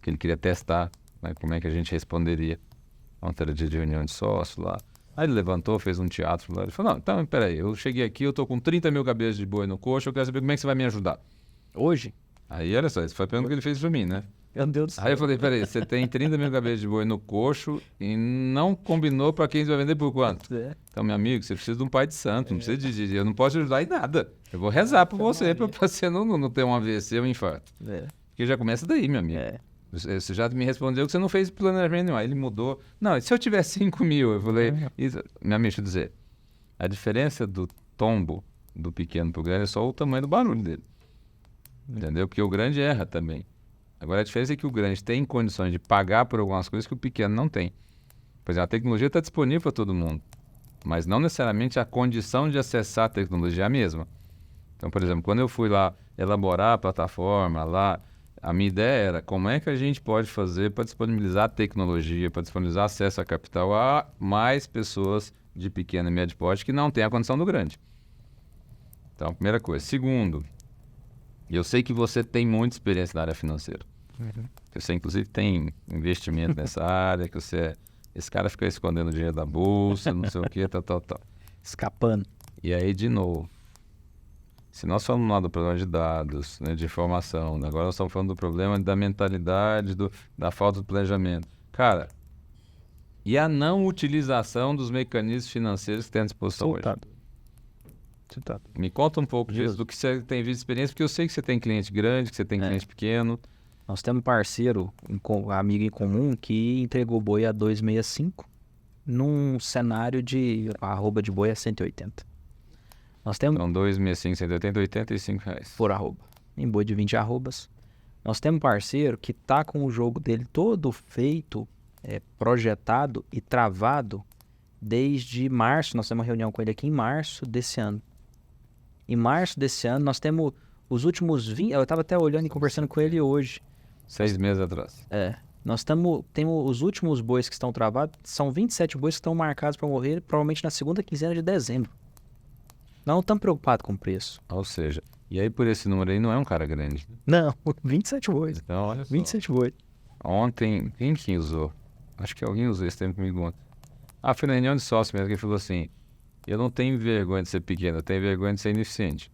que ele queria testar, né, como é que a gente responderia. Ontem era dia de reunião de sócio lá. Aí ele levantou, fez um teatro lá, ele falou, não, então peraí, eu cheguei aqui, eu tô com 30 mil cabeças de boi no coxo, eu quero saber como é que você vai me ajudar. Hoje? Aí olha só, essa foi a pergunta que ele fez pra mim, né? Meu Deus do céu. Aí eu falei, peraí, você tem 30 mil cabeças de boi no coxo e não combinou para quem você vai vender por quanto? Então, meu amigo, você precisa de um pai de santo, não precisa de... Eu não posso te ajudar em nada. Eu vou rezar por você, para você não ter um AVC ou um infarto. Porque já começa daí, meu amigo. Você já me respondeu que você não fez planejamento nenhum. Aí ele mudou. Não, e se eu tiver 5 mil? Eu falei, meu amigo, deixa eu dizer, a diferença do tombo do pequeno pro grande é só o tamanho do barulho dele. Entendeu? Porque o grande erra também. Agora, a diferença é que o grande tem condições de pagar por algumas coisas que o pequeno não tem. Por exemplo, a tecnologia está disponível para todo mundo, mas não necessariamente a condição de acessar a tecnologia é a mesma. Então, por exemplo, quando eu fui lá elaborar a plataforma, lá, a minha ideia era como é que a gente pode fazer para disponibilizar tecnologia, para disponibilizar acesso a capital a mais pessoas de pequeno e médio porte que não têm a condição do grande. Então, primeira coisa. Segundo, eu sei que você tem muita experiência na área financeira. Você, inclusive, tem investimento nessa área, que você... Esse cara fica escondendo dinheiro da bolsa, não sei o quê, tal. Escapando. E aí, de novo, se nós falamos lá do problema de dados, né, de informação, agora nós estamos falando do problema da mentalidade, da falta de planejamento. Cara, e a não utilização dos mecanismos financeiros que tem à disposição hoje? Me conta um pouco disso, do que você tem visto de experiência, porque eu sei que você tem cliente grande, que você tem cliente pequeno. Nós temos um parceiro, amigo em comum, que entregou boi a 265 num cenário de arroba de boi a 180. Nós temos... Então, 265, 180, R$85. Por arroba. Em boi de 20 arrobas. Nós temos um parceiro que está com o jogo dele todo feito, projetado e travado desde março. Nós temos uma reunião com ele aqui em março desse ano. Em março desse ano, nós temos os últimos 20... Eu estava até olhando e conversando com ele hoje. 6 meses atrás. Nós temos os últimos bois que estão travados, são 27 bois que estão marcados para morrer, provavelmente na segunda quinzena de dezembro. Não estamos preocupados com o preço. Ou seja, e aí por esse número aí não é um cara grande. Não, 27 bois. Então, olha só. 27 bois. Ontem, quem usou? Acho que alguém usou esse tempo comigo ontem. Foi na reunião de sócio mesmo, que ele falou assim, eu não tenho vergonha de ser pequeno, eu tenho vergonha de ser ineficiente.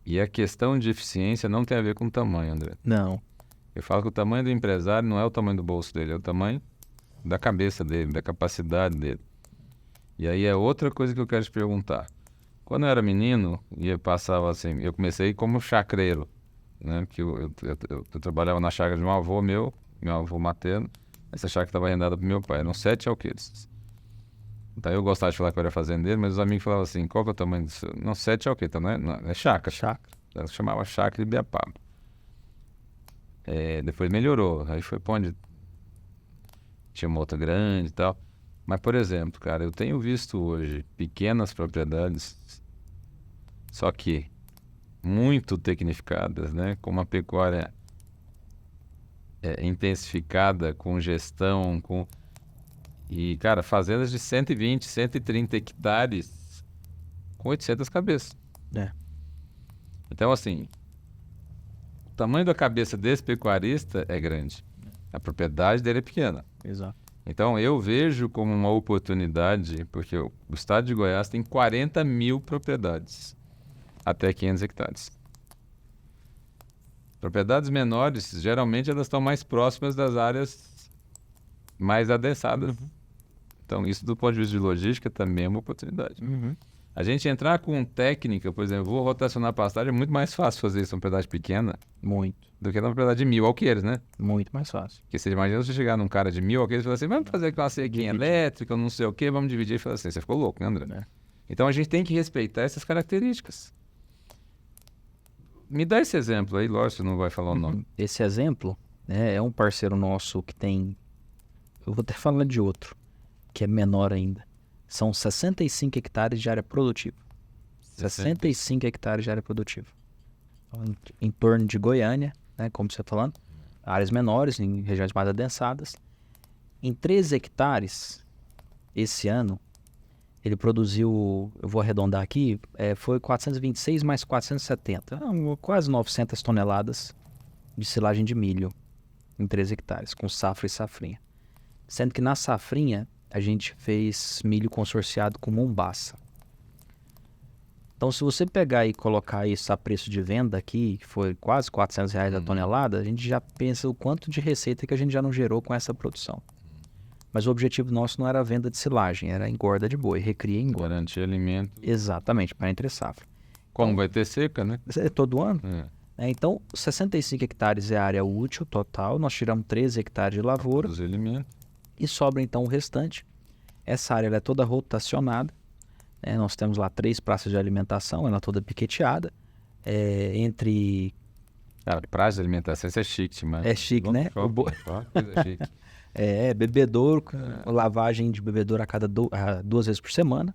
E a questão de eficiência não tem a ver com o tamanho, André. Não. Eu falo que o tamanho do empresário não é o tamanho do bolso dele, é o tamanho da cabeça dele, da capacidade dele. E aí é outra coisa que eu quero te perguntar. Quando eu era menino, e eu passava assim, eu comecei como chacreiro. né? Porque eu trabalhava na chácara de um avô meu avô materno. Essa chácara estava arrendada pro meu pai. Eram 7 alqueires. Então eu gostava de falar que eu era fazendeiro, mas os amigos falavam assim, qual que é o tamanho do seu? Não, 7 alqueires, então não é chácara. Chácara. Ela chamava chácara de Ibiapaba. Depois melhorou. Aí foi pra onde tinha uma outra grande e tal. Mas, por exemplo, cara, eu tenho visto hoje pequenas propriedades, só que muito tecnificadas, né? Com uma pecuária intensificada, com gestão, E, cara, fazendas de 120, 130 hectares com 800 cabeças. É. Então, assim, o tamanho da cabeça desse pecuarista é grande. A propriedade dele é pequena. Exato. Então, eu vejo como uma oportunidade, porque o estado de Goiás tem 40 mil propriedades, até 500 hectares. Propriedades menores, geralmente, elas estão mais próximas das áreas mais adensadas. Então, isso do ponto de vista de logística também é uma oportunidade. A gente entrar com técnica, por exemplo, vou rotacionar a pastagem, é muito mais fácil fazer isso numa propriedade pequena Muito. do que numa propriedade de 1.000 alqueires, né? Muito mais fácil. Porque você imagina você chegar num cara de 1.000 alqueires e falar assim, vamos fazer aqui uma cerquinha Dividir. elétrica, não sei o quê, vamos dividir. E falar assim, você ficou louco, né, André? É. Então a gente tem que respeitar essas características. Me dá esse exemplo aí, lógico, você não vai falar o nome. Esse exemplo, né, é um parceiro nosso que tem... Eu vou até falar de outro, que é menor ainda. São 65 hectares de área produtiva. 65 hectares de área produtiva. Então, em torno de Goiânia, né, como você está falando, áreas menores, em regiões mais adensadas. Em 13 hectares, esse ano, ele produziu, eu vou arredondar aqui, foi 426 mais 470, quase 900 toneladas de silagem de milho em 13 hectares, com safra e safrinha. Sendo que na safrinha, a gente fez milho consorciado com Mombaça. Então, se você pegar e colocar isso a preço de venda aqui, que foi quase R$400 a tonelada, a gente já pensa o quanto de receita que a gente já não gerou com essa produção. Mas o objetivo nosso não era a venda de silagem, era engorda de boi, recria e engorda. Garantir alimento. Exatamente, para entre safra. Como vai ter seca, né? Todo ano. É. Então, 65 hectares é a área útil total, nós tiramos 13 hectares de lavoura Produzir alimento. e sobra então o restante. Essa área ela é toda rotacionada. Nós temos lá 3 praças de alimentação, ela toda piqueteada. Entre... Cara, praça de alimentação, isso é chique, mas... É chique, né? Coisa chique. Bebedouro, lavagem de bebedouro a cada 2 vezes por semana.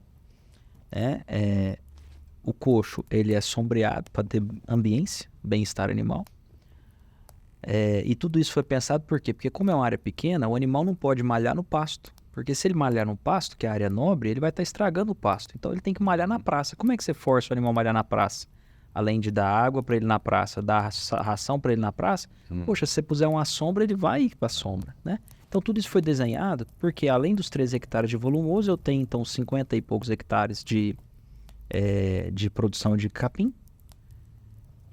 O coxo, ele é sombreado para ter ambiência, bem-estar animal. E tudo isso foi pensado por quê? Porque como é uma área pequena, o animal não pode malhar no pasto. Porque se ele malhar no pasto, que é a área nobre, ele vai estar estragando o pasto. Então ele tem que malhar na praça. Como é que você força o animal a malhar na praça? Além de dar água para ele na praça, dar ração para ele na praça, poxa, se você puser uma sombra, ele vai para a sombra, né? Então tudo isso foi desenhado porque além dos 13 hectares de volumoso, eu tenho então 50 e poucos hectares de produção de capim.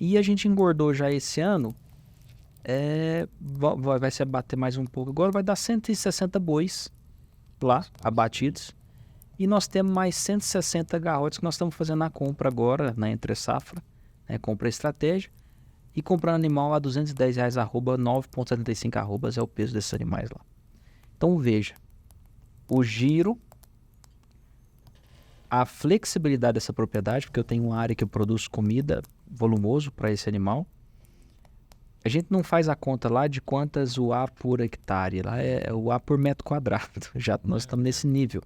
E a gente engordou já esse ano, vai se abater mais um pouco agora, vai dar 160 bois lá, abatidos. E nós temos mais 160 garrotes que nós estamos fazendo a compra agora, na entre safra, compra estratégia. E comprando animal a R$210 arroba, 9,75 arrobas é o peso desses animais lá. Então veja, o giro, a flexibilidade dessa propriedade, porque eu tenho uma área que eu produzo comida volumoso para esse animal. A gente não faz a conta lá de quantas UA por hectare, lá é UA por metro quadrado, já nós estamos nesse nível,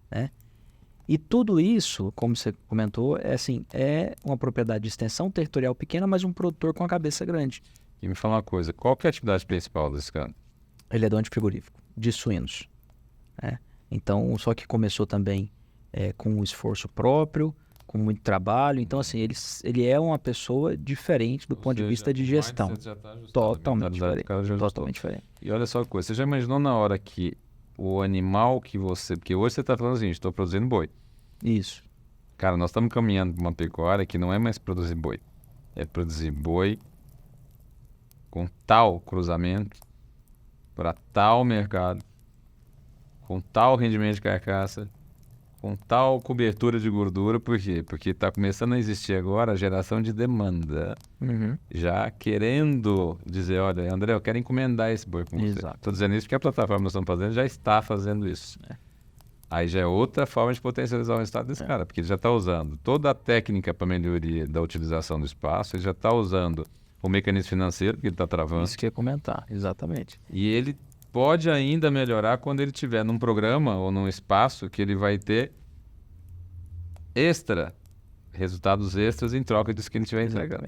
né? E tudo isso, como você comentou, é uma propriedade de extensão territorial pequena, mas um produtor com a cabeça grande. E me fala uma coisa, qual que é a atividade principal desse cara? Ele é dono de frigorífico, de suínos. Então, só que começou também com um esforço próprio, com muito trabalho. Então, assim, ele é uma pessoa diferente do ponto de vista de gestão. Totalmente diferente. Totalmente diferente. E olha só uma coisa, você já imaginou na hora que o animal que você... Porque hoje você está falando assim, estou produzindo boi. Isso. Cara, nós estamos caminhando para uma pecuária que não é mais produzir boi. É produzir boi com tal cruzamento, para tal mercado, com tal rendimento de carcaça, com tal cobertura de gordura, por quê? Porque está começando a existir agora a geração de demanda, já querendo dizer, olha, André, eu quero encomendar esse boi com você. Exato. Estou dizendo isso porque a plataforma que nós estamos fazendo já está fazendo isso. Aí já é outra forma de potencializar o resultado desse cara, porque ele já está usando toda a técnica para melhoria da utilização do espaço, ele já está usando o mecanismo financeiro, que ele está travando. Isso que eu ia comentar, exatamente. E ele pode ainda melhorar quando ele estiver num programa ou num espaço que ele vai ter resultados extras em troca disso que ele estiver entregando.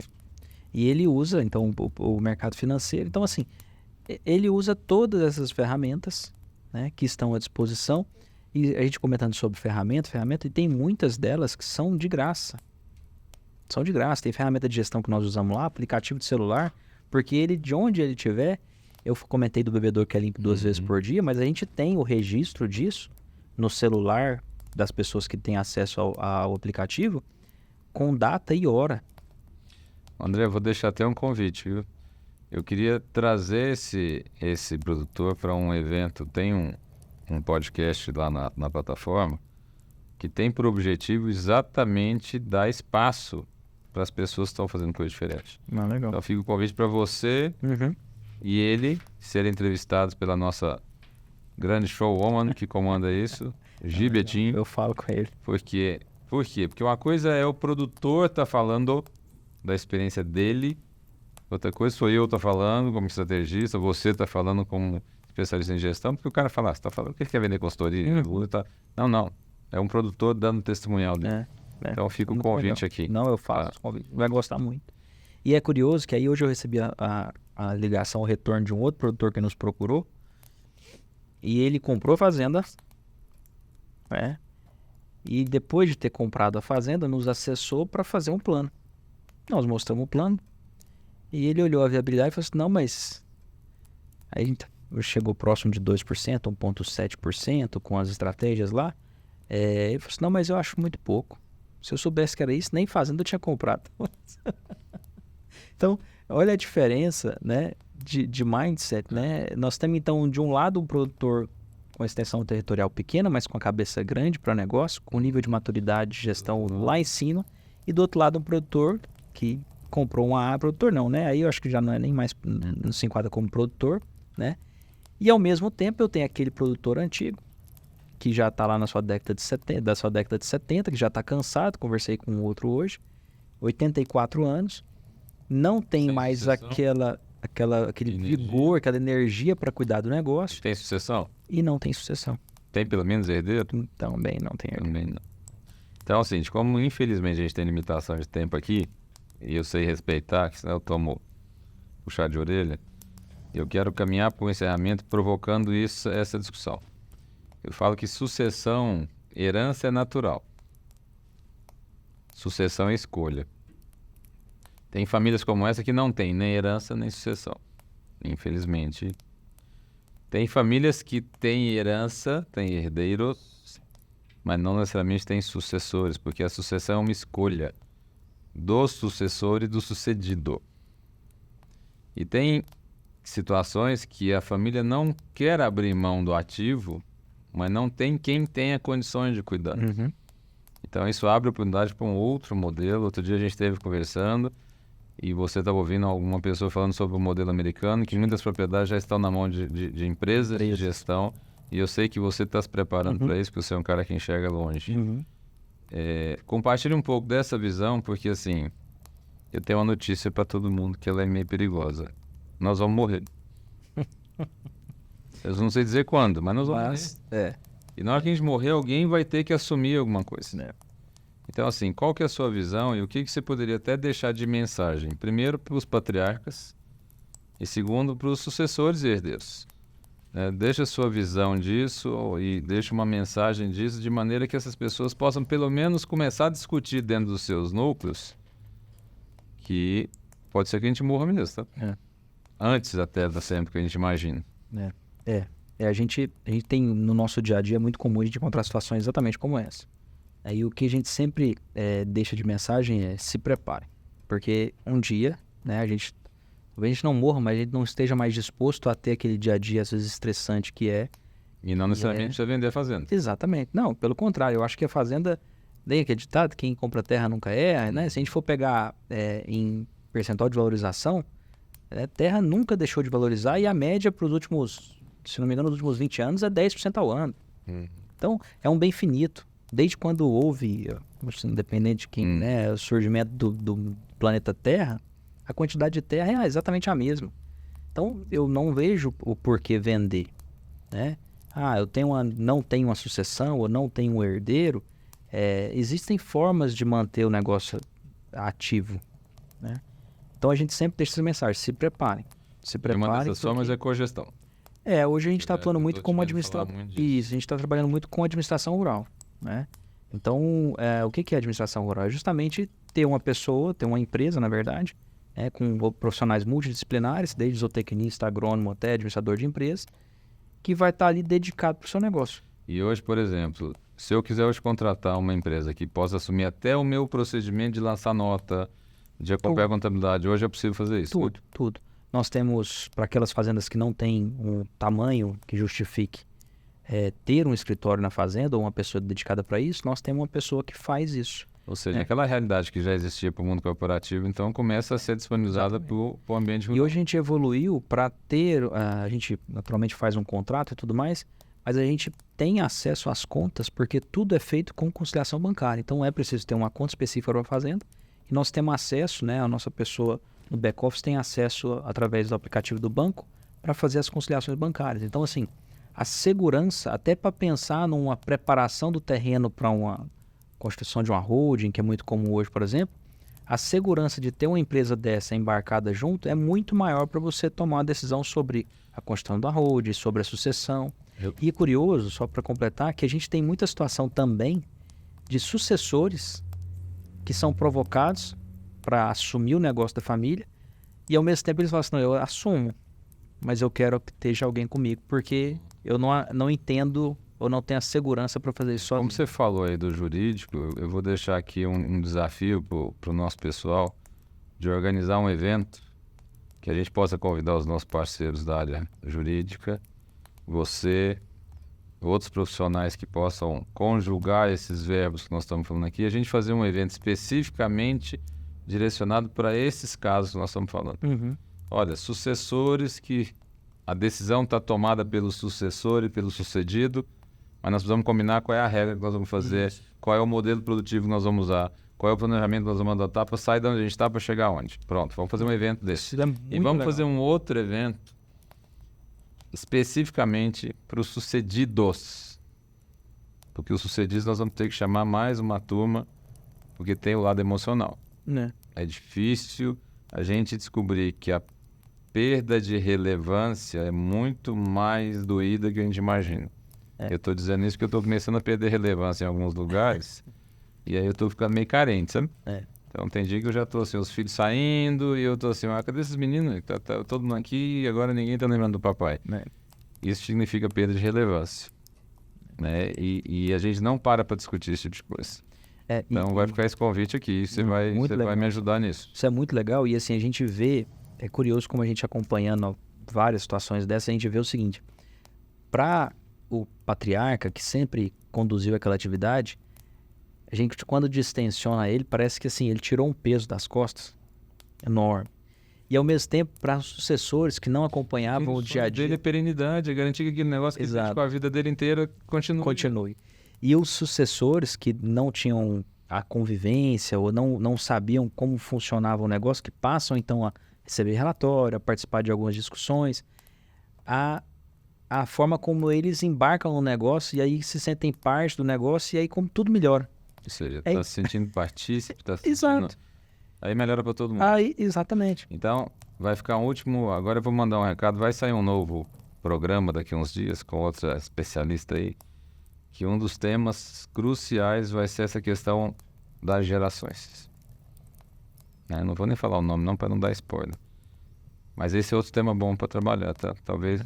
E ele usa, então, o mercado financeiro. Então, assim, ele usa todas essas ferramentas, né, que estão à disposição. E a gente comentando sobre ferramenta, e tem muitas delas que são de graça. São de graça. Tem ferramenta de gestão que nós usamos lá, aplicativo de celular, porque ele, de onde ele estiver, eu comentei do bebedouro que é limpo 2 vezes por dia, mas a gente tem o registro disso no celular das pessoas que têm acesso ao aplicativo com data e hora. André, eu vou deixar até um convite, viu? Eu queria trazer esse produtor para um evento. Tem um podcast lá na plataforma que tem por objetivo exatamente dar espaço para as pessoas que estão fazendo coisa diferente. Legal. Então fica o convite para você e ele serem entrevistados pela nossa grande showwoman que comanda isso, Gi Betim. Eu falo com ele. Por quê? Porque uma coisa é o produtor tá falando da experiência dele, outra coisa sou eu tá falando como estrategista, você tá falando como especialista em gestão, porque o cara fala, você tá falando que ele quer vender consultoria? Não. É um produtor dando testemunhal dele. Então fica o convite aqui. Não, eu faço convite. Vai gostar muito. E é curioso que aí hoje eu recebi a ligação, o retorno de um outro produtor que nos procurou. E ele comprou a fazenda. E depois de ter comprado a fazenda, nos acessou para fazer um plano. Nós mostramos o plano. E ele olhou a viabilidade e falou assim, não, mas... Aí chegou próximo de 2%, 1,7% com as estratégias lá. Ele falou assim, não, mas eu acho muito pouco. Se eu soubesse que era isso, nem fazenda eu tinha comprado. Então, olha a diferença, né, de mindset, né? Nós temos, então, de um lado, um produtor com extensão territorial pequena, mas com a cabeça grande para negócio, com nível de maturidade de gestão lá em cima. E do outro lado, um produtor que comprou produtor não, né? Aí eu acho que já não é nem mais, não se enquadra como produtor, né? E ao mesmo tempo eu tenho aquele produtor antigo, que já está lá na sua década de 70, que já está cansado, conversei com outro hoje, 84 anos, não tem sem mais sucessão, aquele vigor, aquela energia para cuidar do negócio. Tem sucessão? E não tem sucessão. Tem pelo menos herdeiro? Também não tem herdeiro. Também não. Então, assim, como infelizmente a gente tem limitação de tempo aqui, e eu sei respeitar, que senão eu tomo puxar de orelha, eu quero caminhar para o encerramento provocando essa discussão. Eu falo que sucessão, herança é natural. Sucessão é escolha. Tem famílias como essa que não tem nem herança nem sucessão. Infelizmente. Tem famílias que têm herança, têm herdeiros, mas não necessariamente têm sucessores, porque a sucessão é uma escolha do sucessor e do sucedido. E tem situações que a família não quer abrir mão do ativo, mas não tem quem tenha condições de cuidar. Então isso abre oportunidade para um outro modelo. Outro dia a gente esteve conversando e você estava ouvindo alguma pessoa falando sobre o modelo americano, que muitas propriedades já estão na mão de empresas de gestão, e eu sei que você está se preparando para isso, porque você é um cara que enxerga longe. Compartilhe um pouco dessa visão, porque assim, eu tenho uma notícia para todo mundo que ela é meio perigosa. Nós vamos morrer. Eu não sei dizer quando, mas nós vamos morrer. E na hora que a gente morrer, alguém vai ter que assumir alguma coisa. Então, assim, qual que é a sua visão e o que você poderia até deixar de mensagem? Primeiro, para os patriarcas e segundo, para os sucessores e herdeiros. Deixa a sua visão disso e deixa uma mensagem disso de maneira que essas pessoas possam pelo menos começar a discutir dentro dos seus núcleos que pode ser que a gente morra mesmo, tá? Antes até da sempre que a gente imagina. A gente tem no nosso dia a dia, é muito comum a gente encontrar situações exatamente como essa. Aí o que a gente sempre deixa de mensagem é se prepare. Porque um dia, né, talvez a gente não morra, mas a gente não esteja mais disposto a ter aquele dia a dia, às vezes estressante que é E não necessariamente precisa vender a fazenda. Exatamente. Não, pelo contrário, eu acho que a fazenda, daí aquele ditado, quem compra terra nunca erra, né? Se a gente for pegar em percentual de valorização, terra nunca deixou de valorizar e a média para os últimos, se não me engano, nos últimos 20 anos é 10% ao ano. Então, é um bem finito. Desde quando houve, independente de quem, né, o surgimento do planeta Terra, a quantidade de terra é exatamente a mesma. Então, eu não vejo o porquê vender, né? Eu não tenho uma sucessão ou não tenho um herdeiro. Existem formas de manter o negócio ativo, né? Então, a gente sempre deixa essa mensagem, se preparem. Se preparem. Uma dessas formas é cogestão. Hoje a gente está atuando muito como administração. Isso, a gente está trabalhando muito com administração rural, né? Então, o que é administração rural? É justamente ter uma pessoa, ter uma empresa, na verdade, com profissionais multidisciplinares, desde zootecnista, agrônomo até administrador de empresa, que vai estar ali dedicado para o seu negócio. E hoje, por exemplo, se eu quiser hoje contratar uma empresa que possa assumir até o meu procedimento de lançar nota, de acompanhar a contabilidade, hoje é possível fazer isso? Tudo. Nós temos, para aquelas fazendas que não têm um tamanho que justifique ter um escritório na fazenda ou uma pessoa dedicada para isso, nós temos uma pessoa que faz isso. Ou seja, aquela realidade que já existia para o mundo corporativo, então começa a ser disponibilizada para o ambiente rural. E hoje a gente evoluiu para ter, a gente naturalmente faz um contrato e tudo mais, mas a gente tem acesso às contas porque tudo é feito com conciliação bancária. Então é preciso ter uma conta específica para a fazenda e nós temos acesso, né, a nossa pessoa no back-office tem acesso através do aplicativo do banco para fazer as conciliações bancárias. Então, assim, a segurança, até para pensar numa preparação do terreno para uma construção de uma holding, que é muito comum hoje, por exemplo, a segurança de ter uma empresa dessa embarcada junto é muito maior para você tomar uma decisão sobre a construção da holding, sobre a sucessão. E é curioso, só para completar, que a gente tem muita situação também de sucessores que são provocados para assumir o negócio da família e ao mesmo tempo eles falam assim, não, eu assumo, mas eu quero que esteja alguém comigo, porque eu não entendo ou não tenho a segurança para fazer isso sozinho. Como você falou aí do jurídico, eu vou deixar aqui um desafio para o nosso pessoal de organizar um evento que a gente possa convidar os nossos parceiros da área jurídica, você, outros profissionais que possam conjugar esses verbos que nós estamos falando aqui, a gente fazer um evento especificamente direcionado para esses casos que nós estamos falando. Olha, sucessores que a decisão está tomada pelo sucessor e pelo sucedido, mas nós precisamos combinar qual é a regra que nós vamos fazer, qual é o modelo produtivo que nós vamos usar, qual é o planejamento que nós vamos adotar para sair de onde a gente está para chegar onde. Pronto, vamos fazer um evento desse. E vamos fazer um outro evento especificamente para os sucedidos. Porque os sucedidos nós vamos ter que chamar mais uma turma, porque tem o lado emocional. É difícil a gente descobrir que a perda de relevância é muito mais doída do que a gente imagina. Eu estou dizendo isso porque eu estou começando a perder relevância em alguns lugares e aí eu estou ficando meio carente, sabe? Então tem dia que eu já estou assim, os filhos saindo e eu estou assim, cadê esses meninos? Tá todo mundo aqui e agora ninguém está lembrando do papai. Isso significa perda de relevância. Né? E a gente não para discutir esse tipo de coisa. Então vai ficar esse convite aqui, você vai me ajudar nisso. Isso é muito legal e assim a gente vê, é curioso como a gente acompanhando várias situações dessas, a gente vê o seguinte, para o patriarca que sempre conduziu aquela atividade, a gente quando distensiona ele, parece que assim, ele tirou um peso das costas enorme. E ao mesmo tempo, para os sucessores que não acompanhavam o dia a dia... dele é perenidade, é garantir que aquele negócio que fez com a vida dele inteira continue. E os sucessores que não tinham a convivência ou não sabiam como funcionava o negócio, que passam então a receber relatório, a participar de algumas discussões, a forma como eles embarcam no negócio e aí se sentem parte do negócio e aí como tudo melhora. Ou seja, está se sentindo partícipe, está se Exato. sentindo... Aí melhora para todo mundo. Exatamente. Então, vai ficar um último... Agora eu vou mandar um recado. Vai sair um novo programa daqui a uns dias com outra especialista aí, que um dos temas cruciais vai ser essa questão das gerações. Eu não vou nem falar o nome não, para não dar spoiler. Mas esse é outro tema bom para trabalhar, tá? Talvez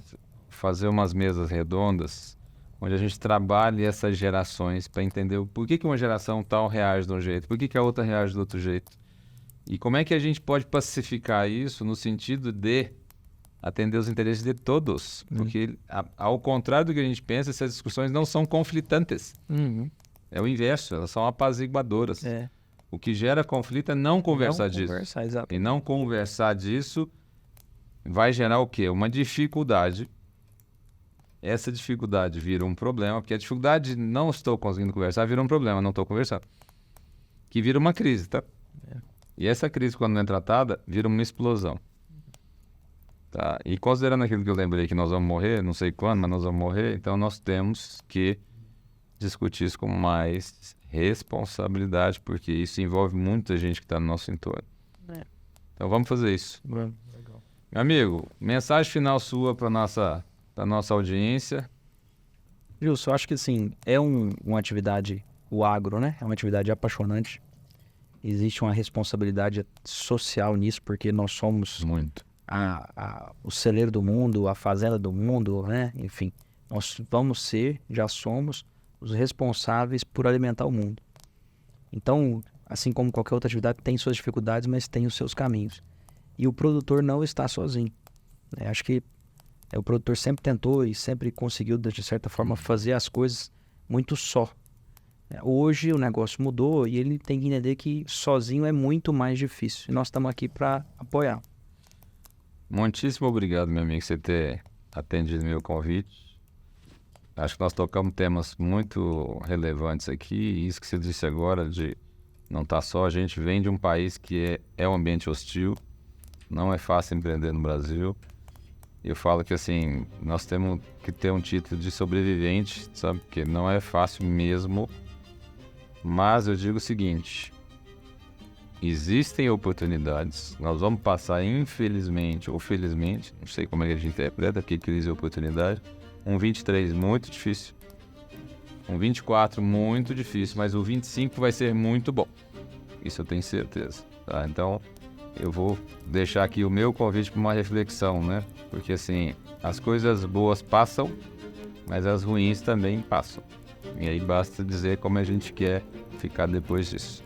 fazer umas mesas redondas onde a gente trabalhe essas gerações para entender por que uma geração tal reage de um jeito, por que a outra reage do outro jeito. E como é que a gente pode pacificar isso no sentido de atender os interesses de todos. Porque, ao contrário do que a gente pensa, essas discussões não são conflitantes. É o inverso, elas são apaziguadoras. O que gera conflito é não conversar disso. Exato. E não conversar disso vai gerar o quê? Uma dificuldade. Essa dificuldade vira um problema, porque a dificuldade de não estou conseguindo conversar vira um problema, não estou conversando. Que vira uma crise, tá? E essa crise, quando não é tratada, vira uma explosão. Tá? E considerando aquilo que eu lembrei que nós vamos morrer, não sei quando, mas nós vamos morrer, então nós temos que discutir isso com mais responsabilidade, porque isso envolve muita gente que está no nosso entorno. Então vamos fazer isso. Legal. Meu amigo, mensagem final sua para nossa audiência. Gilson, eu acho que assim, é uma atividade, o agro, né? É uma atividade apaixonante. Existe uma responsabilidade social nisso, porque nós somos Muito. O celeiro do mundo, a fazenda do mundo, né? Enfim, nós vamos ser, já somos, os responsáveis por alimentar o mundo. Então, assim como qualquer outra atividade, tem suas dificuldades, mas tem os seus caminhos. E o produtor não está sozinho. Acho que o produtor sempre tentou e sempre conseguiu, de certa forma, fazer as coisas muito só. Hoje o negócio mudou e ele tem que entender que sozinho é muito mais difícil. E nós estamos aqui para apoiar. Muitíssimo obrigado, meu amigo, por você ter atendido meu convite. Acho que nós tocamos temas muito relevantes aqui. E isso que você disse agora de não estar só, a gente vem de um país que é um ambiente hostil. Não é fácil empreender no Brasil. Eu falo que assim, nós temos que ter um título de sobrevivente, sabe? Porque não é fácil mesmo. Mas eu digo o seguinte, existem oportunidades, nós vamos passar infelizmente ou felizmente, não sei como é que a gente interpreta, porque crise e oportunidade, um 23 muito difícil, um 24 muito difícil, mas o 25 vai ser muito bom, isso eu tenho certeza, tá? Então eu vou deixar aqui o meu convite para uma reflexão, né? Porque assim, as coisas boas passam, mas as ruins também passam. E aí basta dizer como a gente quer ficar depois disso.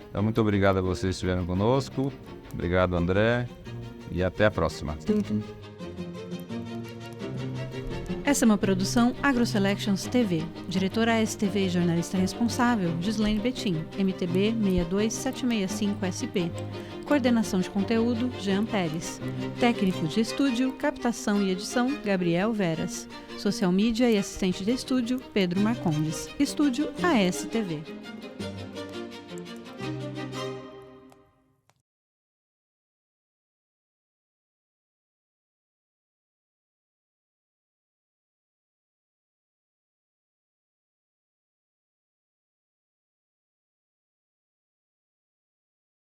Então, muito obrigado a vocês que estiveram conosco. Obrigado, André. E até a próxima. Essa é uma produção AgroSelections TV. Diretora ASTV e jornalista responsável, Gislaine Betim, MTB 62765SP. Coordenação de conteúdo, Jean Pérez. Técnico de estúdio, captação e edição, Gabriel Veras. Social media e assistente de estúdio, Pedro Marcondes. Estúdio ASTV.